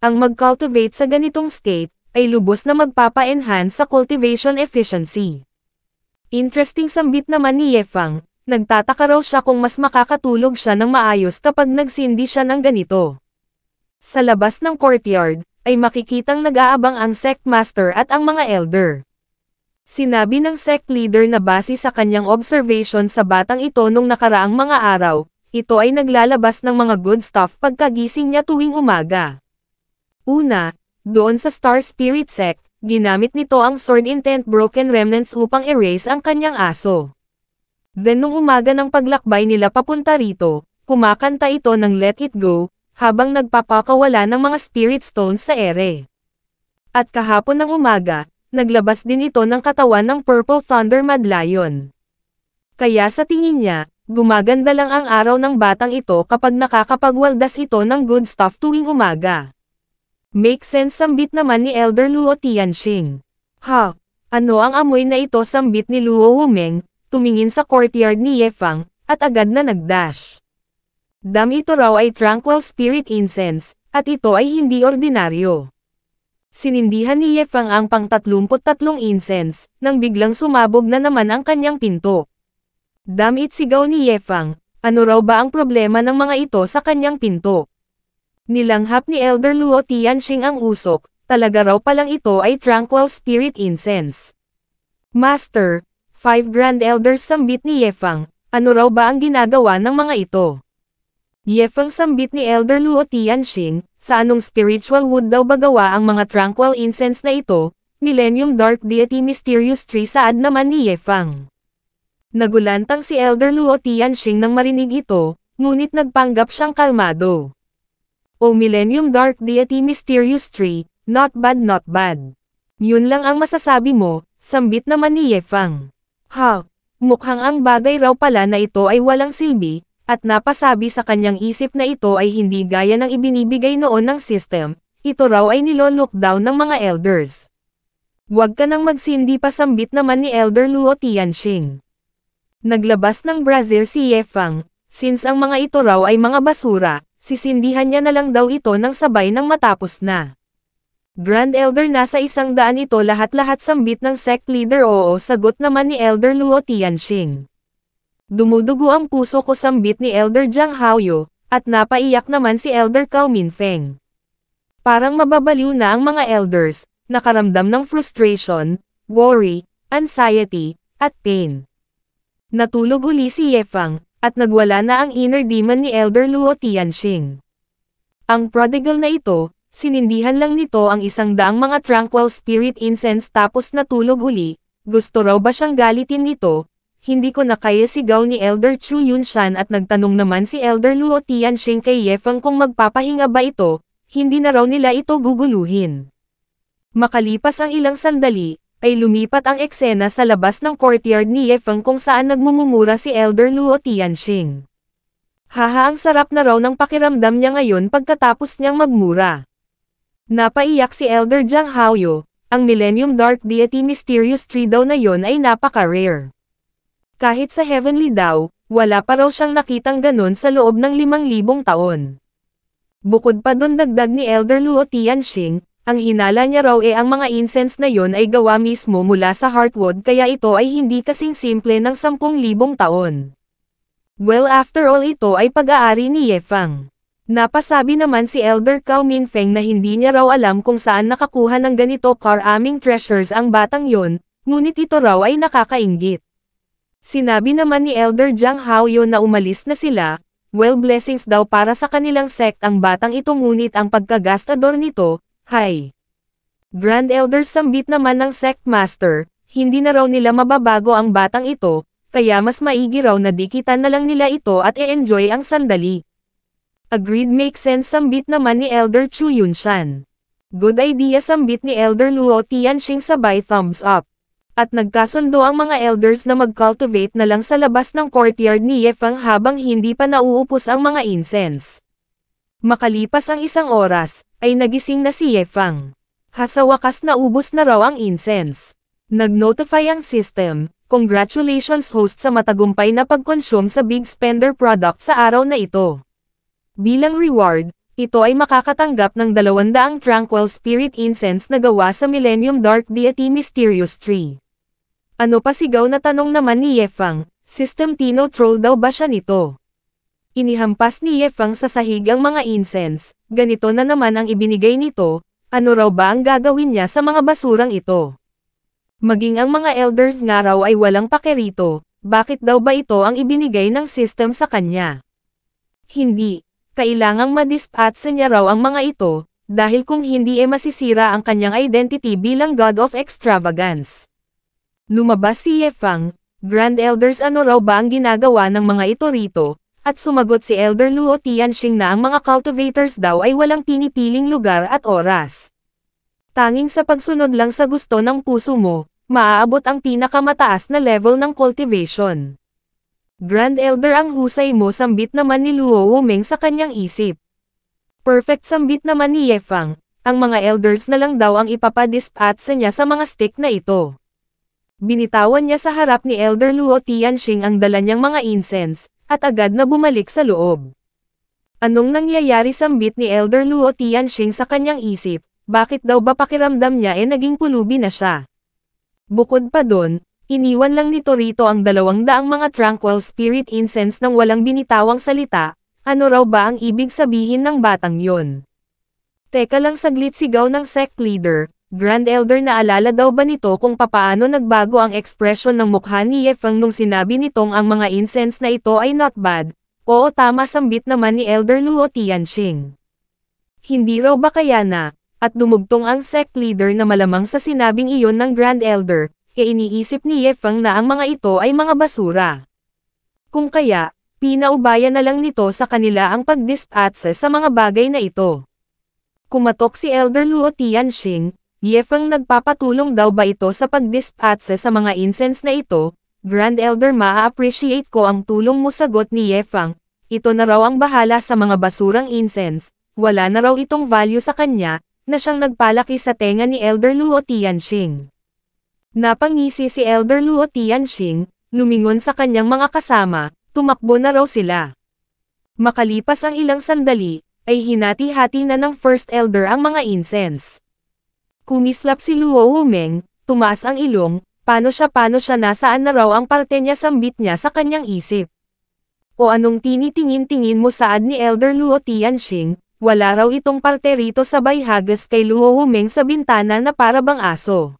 Ang mag-cultivate sa ganitong state, ay lubos na magpapa-enhance sa cultivation efficiency. Interesting, sambit naman ni Ye Fang, nagtataka raw siya kung mas makakatulog siya ng maayos kapag nagsindi siya ng ganito. Sa labas ng courtyard, ay makikitang nag-aabang ang sect master at ang mga elder. Sinabi ng sect leader na base sa kanyang observation sa batang ito nung nakaraang mga araw, ito ay naglalabas ng mga good stuff pagkagising niya tuwing umaga. Una, doon sa Star Spirit Sect, ginamit nito ang Sword Intent Broken Remnants upang erase ang kanyang aso. Then nung umaga ng paglakbay nila papunta rito, kumakanta ito ng Let It Go, habang nagpapakawala ng mga Spirit Stones sa ere. At kahapon ng umaga, naglabas din ito ng katawan ng Purple Thunder Mad Lion. Kaya sa tingin niya, gumaganda lang ang araw ng batang ito kapag nakakapagwaldas ito ng good stuff tuwing umaga. Make sense, sambit naman ni Elder Luo Tianxing. Ha? Ano ang amoy na ito, sambit ni Luo Wumeng, tumingin sa courtyard ni Ye Fang, at agad na nagdash. Ito raw ay Tranquil Spirit Incense, at ito ay hindi ordinaryo. Sinindihan ni Ye Fang ang pang-33 incense, nang biglang sumabog na naman ang kanyang pinto. Sigaw ni Ye Fang, ano raw ba ang problema ng mga ito sa kanyang pinto? Nilanghap ni Elder Luo Tianxing ang usok, talaga raw palang ito ay Tranquil Spirit Incense. Master, 5 Grand Elders, sambit ni Ye Fang, ano raw ba ang ginagawa ng mga ito? Ye Fang, sambit ni Elder Luo Tianxing, sa anong spiritual wood daw ba gawa ang mga Tranquil Incense na ito? Millennium Dark Deity Mysterious Tree, saad naman ni Ye Fang. Nagulantang si Elder Luo Tianxing nang marinig ito, ngunit nagpanggap siyang kalmado. O Millennium Dark Deity Mysterious Tree, not bad not bad. Yun lang ang masasabi mo, sambit naman ni Ye Fang. Ha, mukhang ang bagay raw pala na ito ay walang silbi, at napasabi sa kanyang isip na ito ay hindi gaya ng ibinibigay noon ng system, ito raw ay nilo-look down ng mga elders. Huwag ka nang magsindi pa, sambit naman ni Elder Luo Tianxing. Naglabas ng Brazil si Ye Fang, since ang mga ito raw ay mga basura, sisindihan niya na lang daw ito ng sabay nang matapos na. Grand Elder, nasa 100 ito lahat-lahat, sambit ng sect leader. Oo, sagot naman ni Elder Luo Tianxing. Dumudugo ang puso ko, sambit ni Elder Jiang Haoyu, at napaiyak naman si Elder Cao Minfeng. Parang mababaliw na ang mga elders, nakaramdam ng frustration, worry, anxiety, at pain. Natulog uli si Ye Fang, at nagwala na ang inner demon ni Elder Luo Tianxing. Ang prodigal na ito, sinindihan lang nito ang 100 mga tranquil spirit incense tapos natulog uli. Gusto raw ba siyang galitin nito? Hindi ko na kaya, sigaw ni Elder Chu Yunshan, at nagtanong naman si Elder Luo Tianxing kay Ye Fang kung magpapahinga ba ito, hindi na raw nila ito guguluhin. Makalipas ang ilang sandali, ay lumipat ang eksena sa labas ng courtyard ni Ye Fang kung saan nagmumumura si Elder Luo Tianxing. Haha, ang sarap na raw ng pakiramdam niya ngayon pagkatapos niyang magmura. Napaiyak si Elder Jiang Haoyu, ang Millennium Dark Deity Mysterious Tree daw na yon ay napaka-rare. Kahit sa Heavenly daw, wala pa raw siyang nakitang ganon sa loob ng 5,000 taon. Bukod pa dun, dagdag ni Elder Luo Tianxing, ang hinala niya raw ang mga incense na yon ay gawa mismo mula sa heartwood, kaya ito ay hindi kasing simple ng 10,000 taon. Well, after all, ito ay pag-aari ni Ye Fang. Napasabi naman si Elder Cao Minfeng na hindi niya raw alam kung saan nakakuha ng ganito karaming treasures ang batang yon, ngunit ito raw ay nakakainggit. Sinabi naman ni Elder Jiang Haoyu na umalis na sila, well, blessings daw para sa kanilang sect ang batang ito, ngunit ang pagkagastador nito, hay. Grand Elder, sambit naman ng sect master, hindi na raw nila mababago ang batang ito, kaya mas maigi raw na dikitan na lang nila ito at i-enjoy ang sandali. Agreed, makes sense, sambit naman ni Elder Chu Yunshan. Good idea, sambit ni Elder Luo Tianxing sabay thumbs up. At nagkasundo ang mga elders na mag-cultivate na lang sa labas ng courtyard ni Ye Fang habang hindi pa nauupos ang mga incense. Makalipas ang 1 oras, ay nagising na si Ye Fang. Sa wakas naubos na raw ang incense. Nag-notify ang system, congratulations host sa matagumpay na pag-consume sa Big Spender product sa araw na ito. Bilang reward, ito ay makakatanggap ng 200 Tranquil Spirit Incense na gawa sa Millennium Dark Deity Mysterious Tree. Ano pa, sigaw na tanong naman ni Ye Fang, system Tino troll daw ba siya nito? Inihampas ni Ye Fang sa sahig ang mga incense, ganito na naman ang ibinigay nito, ano raw ba ang gagawin niya sa mga basurang ito? Maging ang mga elders nga raw ay walang pake rito, bakit daw ba ito ang ibinigay ng system sa kanya? Hindi. Kailangang madispatsa niya raw ang mga ito, dahil kung hindi masisira ang kanyang identity bilang God of Extravagance. Lumabas si Ye Fang, Grand Elders, ano raw ba ang ginagawa ng mga ito rito, at sumagot si Elder Luo Tianxing na ang mga cultivators daw ay walang pinipiling lugar at oras. Tanging sa pagsunod lang sa gusto ng puso mo, maaabot ang pinakamataas na level ng cultivation. Grand Elder, ang husay mo, sambit naman ni Luo Wumeng sa kanyang isip. Perfect, sambit naman ni Ye Fang, ang mga elders na lang daw ang ipapadispatsa niya sa mga stick na ito. Binitawan niya sa harap ni Elder Luo Tianxing ang dala niyang mga incense, at agad na bumalik sa loob. Anong nangyayari, sambit ni Elder Luo Tianxing sa kanyang isip, bakit daw ba pakiramdam niya naging pulubi na siya? Bukod pa doon, iniwan lang nito rito ang 200 mga Tranquil Spirit Incense nang walang binitawang salita, ano raw ba ang ibig sabihin ng batang yon? Teka lang saglit, sigaw ng sect leader, Grand Elder, naalala daw ba nito kung papaano nagbago ang ekspresyon ng mukha ni Ye Fang nung sinabi nitong ang mga incense na ito ay not bad? Oo, tama, sambit naman ni Elder Luo Tianxing. Hindi raw ba kaya na, at dumugtong ang sect leader na malamang sa sinabing iyon ng Grand Elder, iniisip ni Ye Fang na ang mga ito ay mga basura. Kung kaya, Pinaubaya na lang nito sa kanila ang pagdispatch sa mga bagay na ito. Kumatok si Elder Luo Tianxing, Ye Feng nagpapatulong daw ba ito sa pagdispatch sa mga incense na ito? Grand Elder, maa-appreciate ko ang tulong mo, sagot ni Ye Feng. Ito na raw ang bahala sa mga basurang incense, wala na raw itong value sa kanya, na siyang nagpalaki sa tenga ni Elder Luo Tianxing. Napangisi si Elder Luo Tianxing, lumingon sa kanyang mga kasama, tumakbo na raw sila. Makalipas ang ilang sandali, ay hinati-hati na ng First Elder ang mga incense. Kumislap si Luo Wumeng, tumaas ang ilong, paano siya nasaan na raw ang parte niya, sambit niya sa kanyang isip. O anong tinitingin-tingin mo, saad ni Elder Luo Tianxing, wala raw itong parte rito, sabay hagas kay Luo Wumeng sa bintana na para bang aso.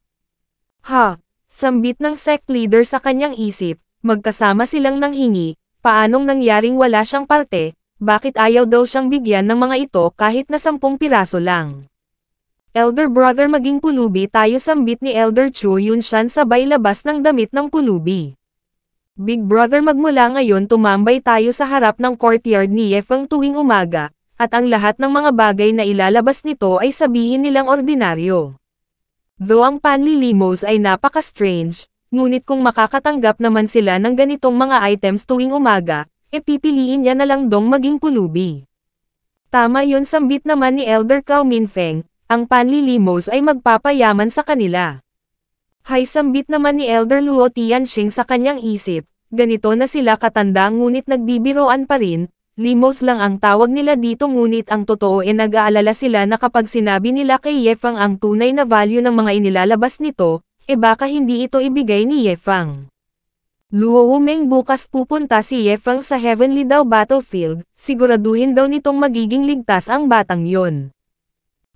Ha, sambit ng sect leader sa kanyang isip, magkasama silang nanghingi, paanong nangyaring wala siyang parte, bakit ayaw daw siyang bigyan ng mga ito kahit na 10 piraso lang. Elder brother, maging pulubi tayo, sambit ni Elder Chu Yunshan sabay labas ng damit ng pulubi. Big brother, magmula ngayon tumambay tayo sa harap ng courtyard ni Ye Feng tuwing umaga, at ang lahat ng mga bagay na ilalabas nito ay sabihin nilang ordinaryo. Though ang panlilimos ay napaka-strange, ngunit kung makakatanggap naman sila ng ganitong mga items tuwing umaga, pipiliin niya na lang dong maging pulubi. Tama yun, sambit naman ni Elder Cao Minfeng, ang panlilimos ay magpapayaman sa kanila. Hay, sambit naman ni Elder Luo Tianxing sa kanyang isip, ganito na sila katanda ngunit nagbibiroan pa rin, limos lang ang tawag nila dito, ngunit ang totoo ay nag-aalala sila na kapag sinabi nila kay Ye Feng ang tunay na value ng mga inilalabas nito, baka hindi ito ibigay ni Ye Feng. Luo Wumeng, bukas pupunta si Ye Feng sa Heavenly daw battlefield, siguraduhin daw nitong magiging ligtas ang batang yon.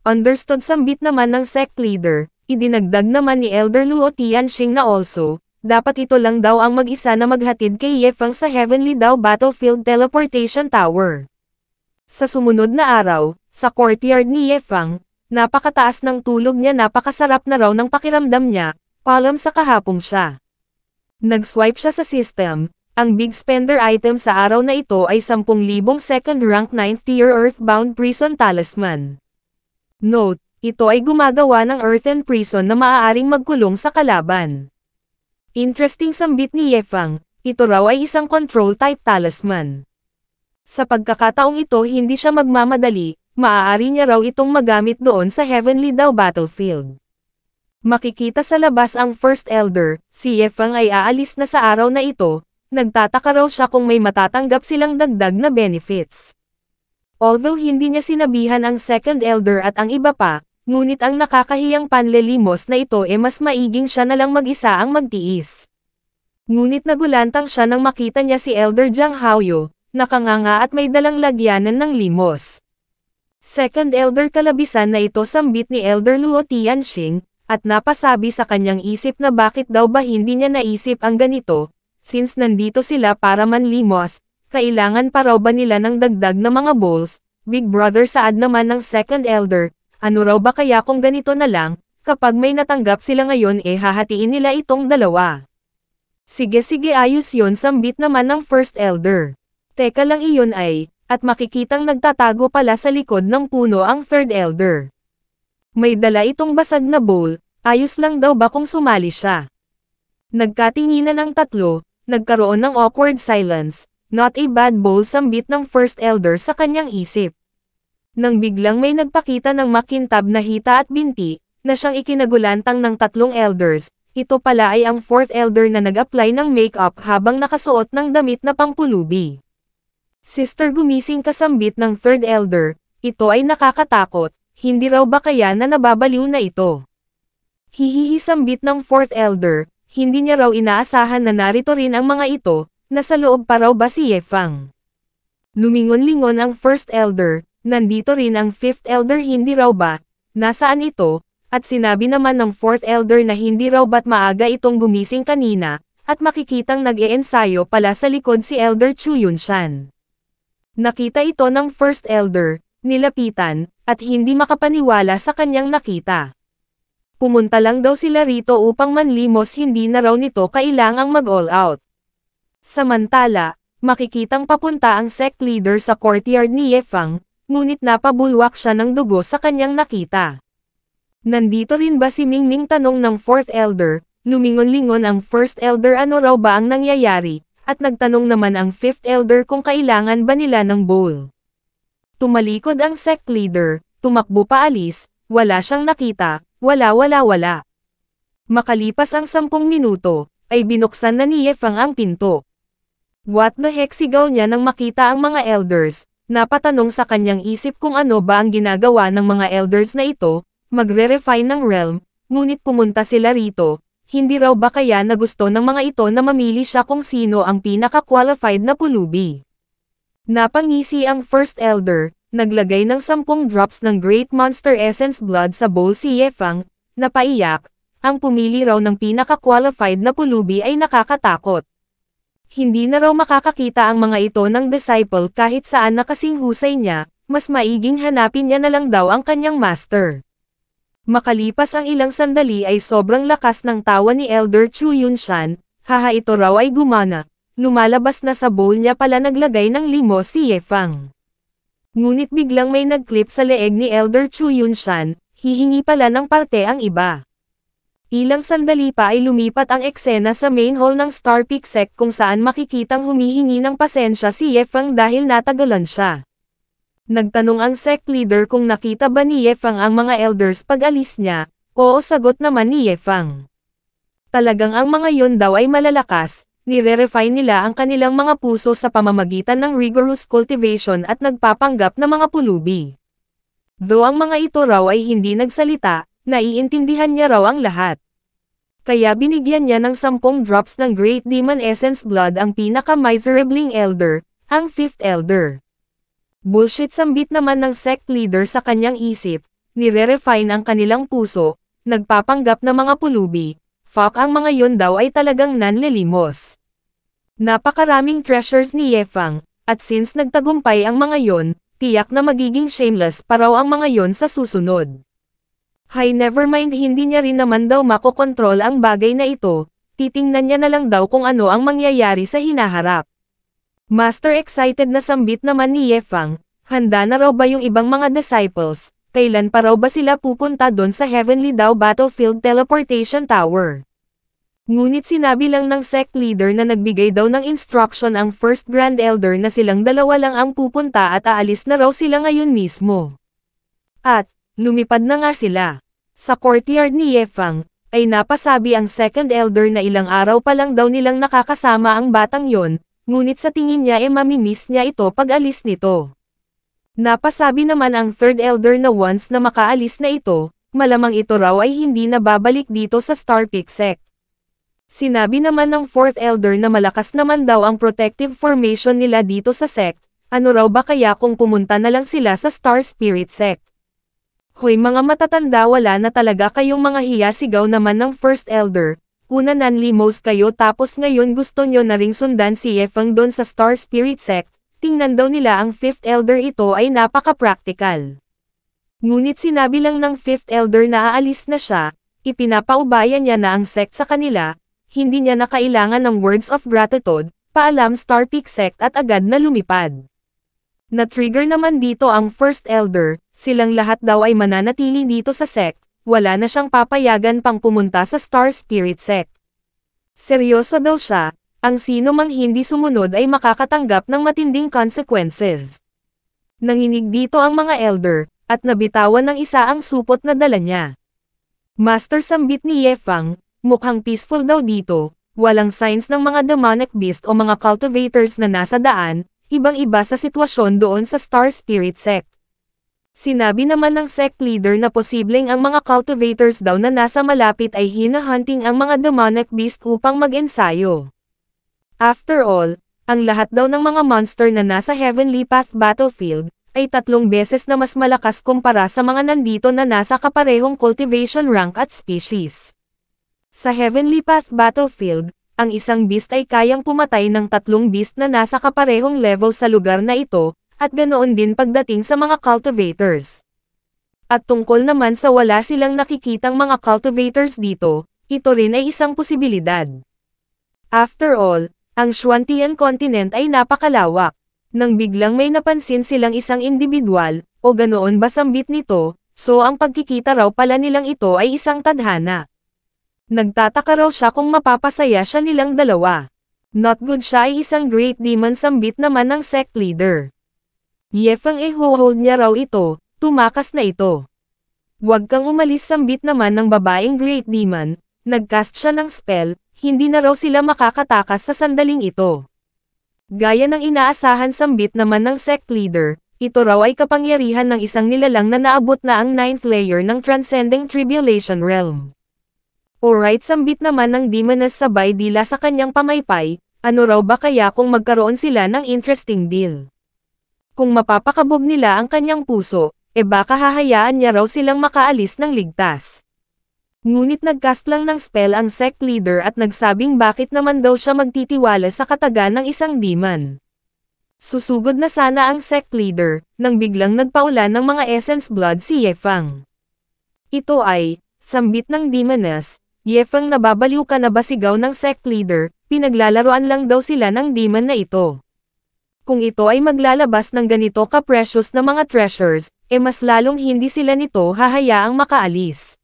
Understood, sambit naman ng sect leader, idinagdag naman ni Elder Luo Tianxing na also, dapat ito lang daw ang mag-isa na maghatid kay Ye Feng sa Heavenly daw battlefield teleportation tower. Sa sumunod na araw, sa courtyard ni Ye Feng, napakataas ng tulog niya, napakasarap na raw ng pakiramdam niya, palam sa kahapong siya. Nag-swipe siya sa system, ang big spender item sa araw na ito ay 10,000 second rank 9th tier Earthbound Prison Talisman. Note, ito ay gumagawa ng Earthen Prison na maaaring magkulong sa kalaban. Interesting, sambit ni Ye Feng, ito raw ay isang control type talisman. Sa pagkakataong ito hindi siya magmamadali, maaari niya raw itong magamit doon sa Heavenly daw battlefield. Makikita sa labas ang First Elder, si Ye Feng ay aalis na sa araw na ito, nagtataka raw siya kung may matatanggap silang dagdag na benefits. Although hindi niya sinabihan ang Second Elder at ang iba pa, ngunit ang nakakahiyang panlilimos na ito mas maiging siya na lang mag-isa ang magtiis. Ngunit nagulantang siya nang makita niya si Elder Jiang Haoyu, nakanganga at may dalang lagyanan ng limos. Second Elder, kalabisan na ito, sambit ni Elder Luo Tianxing, at napasabi sa kanyang isip na bakit daw ba hindi niya naisip ang ganito, since nandito sila para manlimos, kailangan pa raw ba nila ng dagdag na mga bowls? Big brother, saad naman ng Second Elder, ano raw ba kaya kung ganito na lang, kapag may natanggap sila ngayon hahatiin nila itong dalawa. Sige ayos yon, sambit naman ng First Elder. Teka lang, iyon ay, at makikitang nagtatago pala sa likod ng puno ang Third Elder. May dala itong basag na bowl, ayos lang daw ba kung sumali siya? Nagkatinginan ang tatlo, nagkaroon ng awkward silence. Not a bad bowl, sambit ng First Elder sa kanyang isip. Nang biglang may nagpakita ng makintab na hita at binti, na siyang ikinagulantang ng tatlong elders, ito pala ay ang Fourth Elder na nag-apply ng makeup habang nakasuot ng damit na pangpulubi. Sister, gumising ka, sambit ng Third Elder, ito ay nakakatakot, hindi raw ba kaya na nababaliw na ito? Hihihi, sambit ng Fourth Elder, hindi niya raw inaasahan na narito rin ang mga ito. Nasa loob pa raw ba si Ye Feng? Lumingon-lingon ang First Elder, nandito rin ang Fifth Elder, hindi raw ba? Nasaan ito? At sinabi naman ng Fourth Elder na hindi raw ba't maaga itong gumising kanina, at makikitang nag-e-ensayo pala sa likod si Elder Chu Yunshan. Nakita ito ng First Elder, nilapitan, at hindi makapaniwala sa kanyang nakita. Pumunta lang daw sila rito upang manlimos, hindi na raw nito kailangang mag-all out. Samantala, makikitang papunta ang sect leader sa courtyard ni Ye Fang, ngunit napabulwak siya ng dugo sa kanyang nakita. Nandito rin ba si Mingming, tanong ng 4th Elder? Lumingon-lingon ang 1st Elder, ano raw ba ang nangyayari, at nagtanong naman ang 5th Elder kung kailangan ba nila ng bowl. Tumalikod ang sect leader, tumakbo paalis, wala siyang nakita, wala. Makalipas ang 10 minuto, ay binuksan na ni Ye Fang ang pinto. What the heck, sigaw niya nang makita ang mga elders, napatanong sa kanyang isip kung ano ba ang ginagawa ng mga elders na ito, magre-refine ng realm, ngunit pumunta sila rito, hindi raw ba kaya na gusto ng mga ito na mamili siya kung sino ang pinaka-qualified na pulubi. Napangisi ang 1st Elder, naglagay ng 10 drops ng Great Monster Essence Blood sa bowl si Ye Fang, napaiyak, ang pumili raw ng pinaka-qualified na pulubi ay nakakatakot. Hindi na raw makakakita ang mga ito ng disciple kahit saan na kasing husay niya, mas maiging hanapin niya na lang daw ang kanyang master. Makalipas ang ilang sandali ay sobrang lakas ng tawa ni Elder Chu Yunshan, haha, ito raw ay gumana. Lumalabas na sa bowl niya pala naglagay ng limo si Ye Fang. Ngunit biglang may nagklip sa leeg ni Elder Chu Yunshan, hihingi pala ng parte ang iba. Ilang sandali pa ay lumipat ang eksena sa main hall ng Star Peak Sect kung saan makikitang humihingi ng pasensya si Ye Fang dahil natagalan siya. Nagtanong ang sect leader kung nakita ba ni Ye Fang ang mga elders pag alis niya, oo, sagot naman ni Ye Fang. Talagang ang mga yon daw ay malalakas. Nire-refine nila ang kanilang mga puso sa pamamagitan ng rigorous cultivation at nagpapanggap na mga pulubi. Though ang mga ito raw ay hindi nagsalita, naiintindihan niya raw ang lahat. Kaya binigyan niya ng 10 drops ng Great Demon Essence Blood ang pinaka-miserabling elder, ang 5th Elder. Bullshit, sambit naman ng sect leader sa kanyang isip, nire-refine ang kanilang puso, nagpapanggap na mga pulubi. Fuck, ang mga yon daw ay talagang nanlilimos. Napakaraming treasures ni Ye Fang, at since nagtagumpay ang mga yon, tiyak na magiging shameless pa raw ang mga yon sa susunod. Hay, nevermind, hindi niya rin naman daw makokontrol ang bagay na ito, titingnan niya na lang daw kung ano ang mangyayari sa hinaharap. Master, excited na sambit naman ni Ye Fang, handa na raw ba yung ibang mga disciples? Kailan pa raw ba sila pupunta doon sa Heavenly Dao Battlefield Teleportation Tower? Ngunit sinabi lang ng sect leader na nagbigay daw ng instruction ang 1st Grand Elder na silang dalawa lang ang pupunta at aalis na raw sila ngayon mismo. At, lumipad na nga sila. Sa courtyard ni Ye Fang, ay napasabi ang 2nd Elder na ilang araw pa lang daw nilang nakakasama ang batang yon, ngunit sa tingin niya mamimiss niya ito pag alis nito. Napasabi naman ang 3rd Elder na once na makaalis na ito, malamang ito raw ay hindi na babalik dito sa Star Peak Sect. Sinabi naman ng 4th Elder na malakas naman daw ang protective formation nila dito sa sect, ano raw ba kaya kung pumunta na lang sila sa Star Spirit Sect? Hoy mga matatanda, wala na talaga kayong mga hiya, sigaw naman ng 1st Elder. Una nanlimos kayo tapos ngayon gusto nyo na ring sundan si Ye Fang doon sa Star Spirit Sect. Tingnan daw nila ang 5th Elder, ito ay napaka-practical. Ngunit sinabi lang ng 5th Elder na aalis na siya, ipinapaubaya niya na ang sect sa kanila, hindi niya na kailangan ng words of gratitude, paalam Star Peak Sect at agad na lumipad. Na-trigger naman dito ang 1st Elder, silang lahat daw ay mananatili dito sa sect, wala na siyang papayagan pang pumunta sa Star Spirit Sect. Seryoso daw siya. Ang sino mang hindi sumunod ay makakatanggap ng matinding consequences. Nanginig dito ang mga elder, at nabitawan ng isa ang supot na dala niya. Master, sambit ni Ye Fang, mukhang peaceful daw dito, walang signs ng mga demonic beast o mga cultivators na nasa daan, ibang-iba sa sitwasyon doon sa Star Spirit Sect. Sinabi naman ng sect leader na posibleng ang mga cultivators daw na nasa malapit ay hinahunting ang mga demonic beast upang mag-ensayo. After all, ang lahat daw ng mga monster na nasa Heavenly Path Battlefield, ay 3 beses na mas malakas kumpara sa mga nandito na nasa kaparehong cultivation rank at species. Sa Heavenly Path Battlefield, ang isang beast ay kayang pumatay ng 3 beast na nasa kaparehong level sa lugar na ito, at ganoon din pagdating sa mga cultivators. At tungkol naman sa wala silang nakikitang mga cultivators dito, ito rin ay isang posibilidad. After all, Ang Xuantian continent ay napakalawak. Nang biglang may napansin silang isang individual, o ganoon ba sambit nito, so ang pagkikita raw pala nilang ito ay isang tadhana. Nagtataka raw siya kung mapapasaya siya nilang dalawa. Not good siya ay isang great demon sambit naman ng sect leader. Yefeng hold niya raw ito, tumakas na ito. Huwag kang umalis sambit naman ng babaeng great demon, nagcast siya ng spell, hindi na raw sila makakatakas sa sandaling ito. Gaya ng inaasahan sambit naman ng sect leader, ito raw ay kapangyarihan ng isang nilalang na naabot na ang 9th layer ng Transcending Tribulation Realm. Alright sambit naman ng demoness sabay dila sa kanyang pamaypay, ano raw ba kaya kung magkaroon sila ng interesting deal? Kung mapapakabog nila ang kanyang puso, baka hahayaan niya raw silang makaalis ng ligtas. Ngunit nagcast lang ng spell ang sect leader at nagsabing bakit naman daw siya magtitiwala sa kataga ng isang demon. Susugod na sana ang sect leader, nang biglang nagpaulan ng mga essence blood si Yefeng. Ito ay, sambit ng demoness, Yefeng nababaliw ka na ba sigaw ng sect leader, pinaglalaroan lang daw sila ng demon na ito. Kung ito ay maglalabas ng ganito ka-precious na mga treasures, mas lalong hindi sila nito hahayaang makaalis.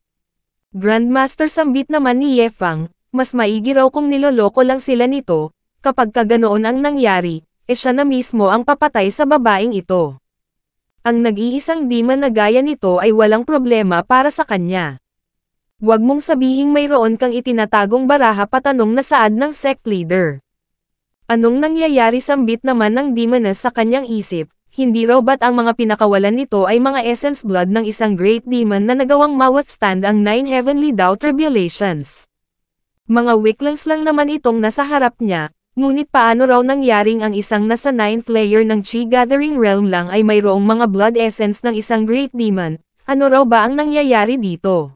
Grandmaster sambit naman ni Yefeng, mas maigi raw kung niloloko lang sila nito, kapag kaganoon ang nangyari, siya na mismo ang papatay sa babaeng ito. Ang nag-iisang demon na gaya nito ay walang problema para sa kanya. Huwag mong sabihing mayroon kang itinatagong baraha patanong na saad ng sect leader. Anong nangyayari sambit naman ng demoness sa kanyang isip, hindi raw ba't ang mga pinakawalan nito ay mga essence blood ng isang great demon na nagawang mawithstand ang 9 heavenly Dao tribulations. Mga weaklings lang naman itong nasa harap niya, ngunit paano raw nangyaring ang isang nasa 9th layer ng Chi Gathering Realm lang ay mayroong mga blood essence ng isang great demon, ano raw ba ang nangyayari dito?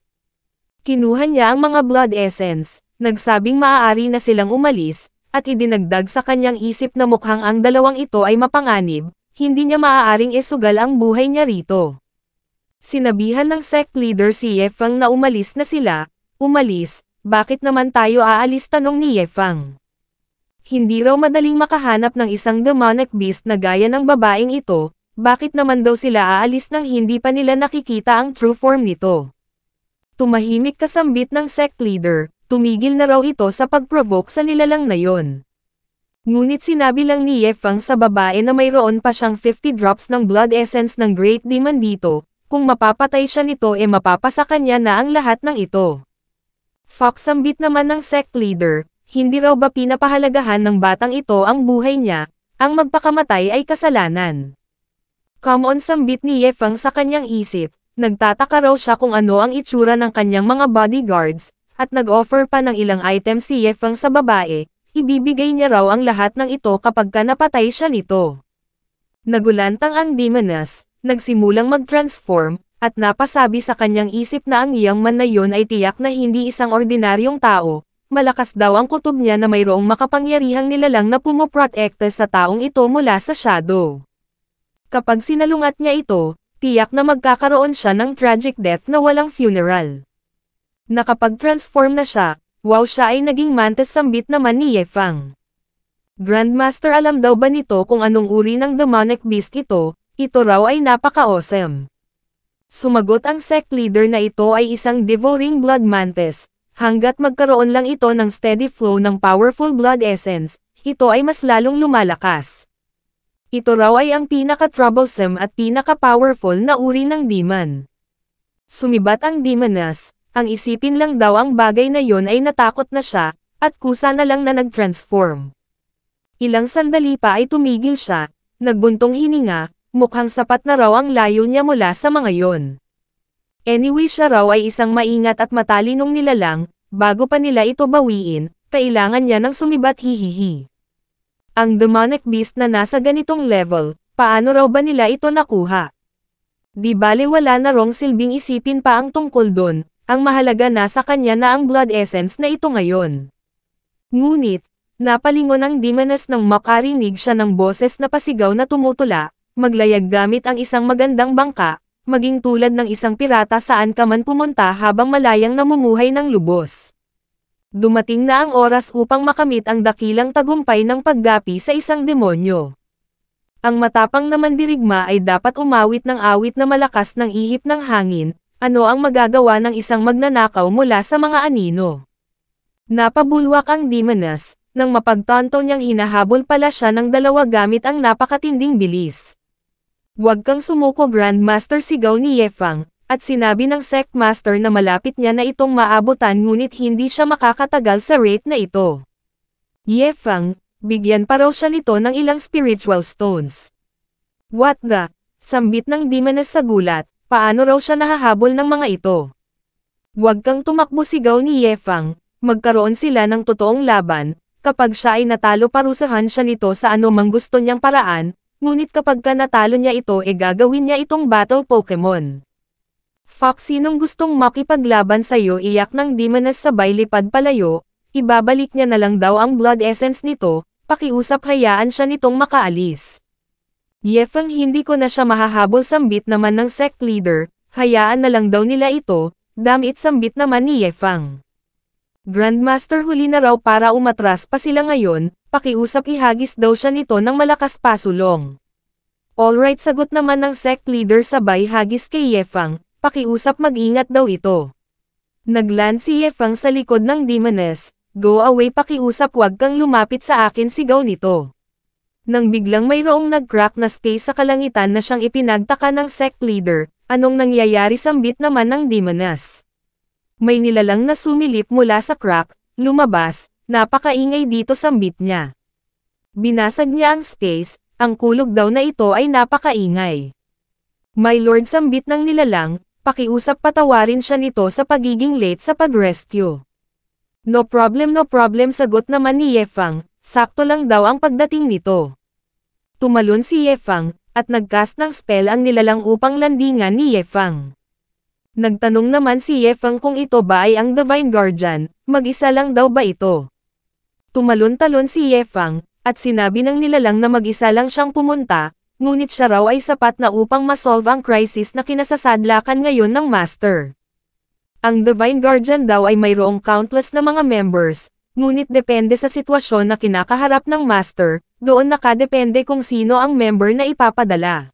Kinuha niya ang mga blood essence, nagsabing maaari na silang umalis, at idinagdag sa kanyang isip na mukhang ang dalawang ito ay mapanganib, hindi niya maaaring isugal ang buhay niya rito. Sinabihan ng sect leader si Yefeng na umalis na sila, umalis, bakit naman tayo aalis tanong ni Yefeng. Hindi raw madaling makahanap ng isang demonic beast na gaya ng babaeng ito, bakit naman daw sila aalis nang hindi pa nila nakikita ang true form nito. Tumahimik kasambit ng sect leader. Tumigil na raw ito sa pag-provoke sa nilalang na yon. Ngunit sinabi lang ni Yefeng sa babae na mayroon pa siyang 50 drops ng blood essence ng Great Demon dito, kung mapapatay siya nito mapapasa kanya na ang lahat ng ito. Fox sambit naman ng sect leader, hindi raw ba pinapahalagahan ng batang ito ang buhay niya, ang magpakamatay ay kasalanan. Come on sambit ni Yefeng sa kanyang isip, nagtataka raw siya kung ano ang itsura ng kanyang mga bodyguards, at nag-offer pa ng ilang items si Yefeng sa babae, ibibigay niya raw ang lahat ng ito kapag napatay siya nito. Nagulantang ang demoness, nagsimulang mag-transform, at napasabi sa kanyang isip na ang iyang man na yon ay tiyak na hindi isang ordinaryong tao, malakas daw ang kutob niya na mayroong makapangyarihang nilalang na pumoprotekte sa taong ito mula sa shadow. Kapag sinalungat niya ito, tiyak na magkakaroon siya ng tragic death na walang funeral. Nakapag-transform na siya, wow siya ay naging mantis sambit naman ni Yefeng. Grandmaster alam daw ba nito kung anong uri ng demonic beast ito raw ay napaka-awesome. Sumagot ang sect leader na ito ay isang devouring blood mantis, hanggat magkaroon lang ito ng steady flow ng powerful blood essence, ito ay mas lalong lumalakas. Ito raw ay ang pinaka-troublesome at pinaka-powerful na uri ng demon. Sumibat ang demoness. Ang isipin lang daw ang bagay na yon ay natakot na siya, at kusa na lang na nag-transform. Ilang sandali pa ay tumigil siya, nagbuntong hininga, mukhang sapat na raw ang layo niya mula sa mga yon. Anyway siya raw ay isang maingat at matalinong nilalang, bago pa nila ito bawiin, kailangan niya ng sumibat hihihi. Ang demonic beast na nasa ganitong level, paano raw ba nila ito nakuha? Di bale wala na rong silbing isipin pa ang tungkol doon. Ang mahalaga na sa kanya na ang blood essence na ito ngayon. Ngunit, napalingon ang demoness nang makarinig siya ng boses na pasigaw na tumutula, maglayag gamit ang isang magandang bangka, maging tulad ng isang pirata saan ka man pumunta habang malayang namumuhay ng lubos. Dumating na ang oras upang makamit ang dakilang tagumpay ng paggapi sa isang demonyo. Ang matapang na mandirigma ay dapat umawit ng awit na malakas ng ihip ng hangin. Ano ang magagawa ng isang magnanakaw mula sa mga anino? Napabulwak ang Demoness, nang mapagtanto niyang hinahabol pala siya ng dalawa gamit ang napakatinding bilis. Huwag kang sumuko, Grandmaster, sigaw ni Yefang, at sinabi ng Sect Master na malapit niya na itong maabutan ngunit hindi siya makakatagal sa rate na ito. Yefang, bigyan pa raw siya nito ng ilang spiritual stones. What the? Sambit ng Demoness sa gulat. Paano raw siya nahahabol ng mga ito? Huwag kang tumakbo, sigaw ni Yefang, magkaroon sila ng totoong laban, kapag siya ay natalo parusahan siya nito sa anumang gusto niyang paraan, ngunit kapag ka natalo niya ito gagawin niya itong battle Pokemon. Fox, sinong gustong makipaglaban sa'yo, iyak ng Demoness sabay lipad palayo, ibabalik niya na lang daw ang blood essence nito, pakiusap, hayaan siya nitong makaalis. Yefang, hindi ko na siya mahahabol, sambit naman ng sect leader, hayaan na lang daw nila ito, damit, sambit naman ni Yefang. Grandmaster, huli na raw para umatras pa sila ngayon, pakiusap, ihagis daw siya nito ng malakas pasulong. Alright, sagot naman ng sect leader sabay hagis kay Yefang, pakiusap, mag-ingat daw ito. Nagland si Yefang sa likod ng Demoness, go away, pakiusap, wag kang lumapit sa akin, sigaw nito. Nang biglang mayroong nag-crack na space sa kalangitan na siyang ipinagtaka ng sect leader, anong nangyayari, sambit naman ng Demoness. May nilalang na sumilip mula sa crack, lumabas, napakaingay dito, sambit niya. Binasag niya ang space, ang kulog daw na ito ay napakaingay. My lord, sambit ng nilalang, pakiusap, patawarin siya nito sa pagiging late sa pag-rescue. No problem, sagot naman ni Yefang. Sakto lang daw ang pagdating nito. Tumalon si Yefang, at nag-cast ng spell ang nilalang upang landingan ni Yefang. Nagtanong naman si Yefang kung ito ba ay ang Divine Guardian, mag-isa lang daw ba ito? Tumalon-talon si Yefang, at sinabi ng nilalang na mag-isa lang siyang pumunta, ngunit siya raw ay sapat na upang masolve ang crisis na kinasasadlakan ngayon ng Master. Ang Divine Guardian daw ay mayroong countless na mga members, ngunit depende sa sitwasyon na kinakaharap ng Master, doon nakadepende kung sino ang member na ipapadala.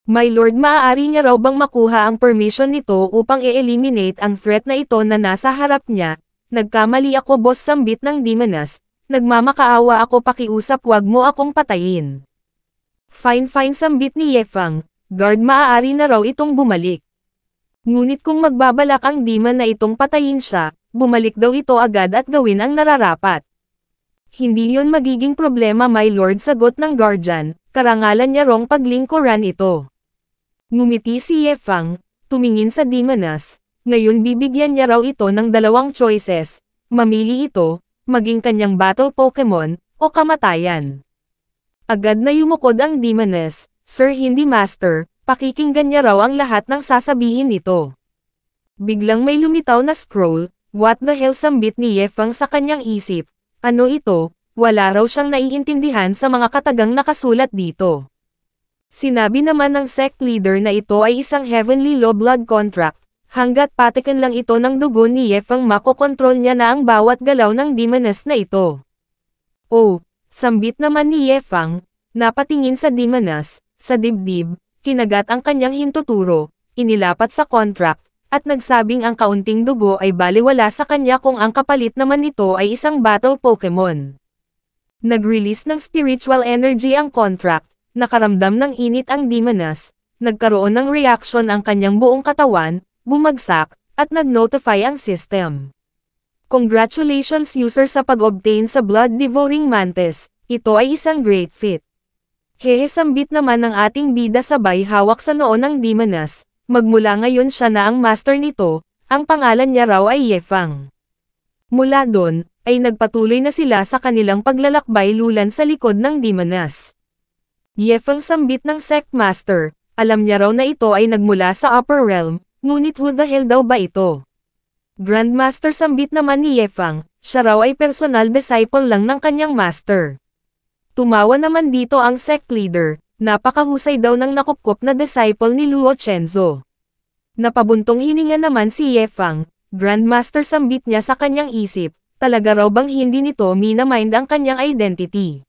My lord, maaari niya raw bang makuha ang permission nito upang i-eliminate ang threat na ito na nasa harap niya? Nagkamali ako, boss, sambit ng Demoness, nagmamakaawa ako, pakiusap, wag mo akong patayin. Fine, sambit ni Yefang, guard, maaari na raw itong bumalik. Ngunit kung magbabalak ang demon na itong patayin siya, bumalik daw ito agad at gawin ang nararapat. Hindi yon magiging problema, my lord, sagot ng Guardian, karangalan niya rong paglingkuran ito. Ngumiti si Yefang, tumingin sa Demoness, ngayon bibigyan niya raw ito ng dalawang choices, mamili ito, maging kanyang battle Pokemon, o kamatayan. Agad na yumukod ang Demoness, sir, hindi master, pakikinggan niya raw ang lahat ng sasabihin nito. Biglang may lumitaw na scroll. What the hell, sambit ni Yefang sa kanyang isip, ano ito, wala raw siyang naiintindihan sa mga katagang nakasulat dito. Sinabi naman ng sect leader na ito ay isang heavenly law blood contract, hanggat patikan lang ito ng dugo ni Yefang makokontrol niya na ang bawat galaw ng Demoness na ito. Oh, sambit naman ni Yefang, napatingin sa Demoness, sa dibdib, kinagat ang kanyang hintuturo, inilapat sa contract, at nagsabing ang kaunting dugo ay baliwala sa kanya kung ang kapalit naman nito ay isang battle Pokemon. Nag-release ng spiritual energy ang contract, nakaramdam ng init ang Demoness, nagkaroon ng reaction ang kanyang buong katawan, bumagsak, at nag-notify ang system. Congratulations, user, sa pag-obtain sa Blood Devouring Mantis, ito ay isang great fit. Hehe, sambit naman ng ating bida sabay hawak sa noo ng Demoness. Magmula ngayon siya na ang master nito, ang pangalan niya raw ay Yefang. Mula doon, ay nagpatuloy na sila sa kanilang paglalakbay lulan sa likod ng Demoness. Yefang, sambit ng sect master, alam niya raw na ito ay nagmula sa upper realm, ngunit who the hell daw ba ito? Grandmaster, sambit naman ni Yefang, siya raw ay personal disciple lang ng kanyang master. Tumawa naman dito ang sect leader. Napakahusay daw ng nakupkop na disciple ni Luo Chenzo. Napabuntong hininga naman si Yefang, Grandmaster, sambit niya sa kanyang isip, Talaga raw bang hindi nito minamind ang kanyang identity?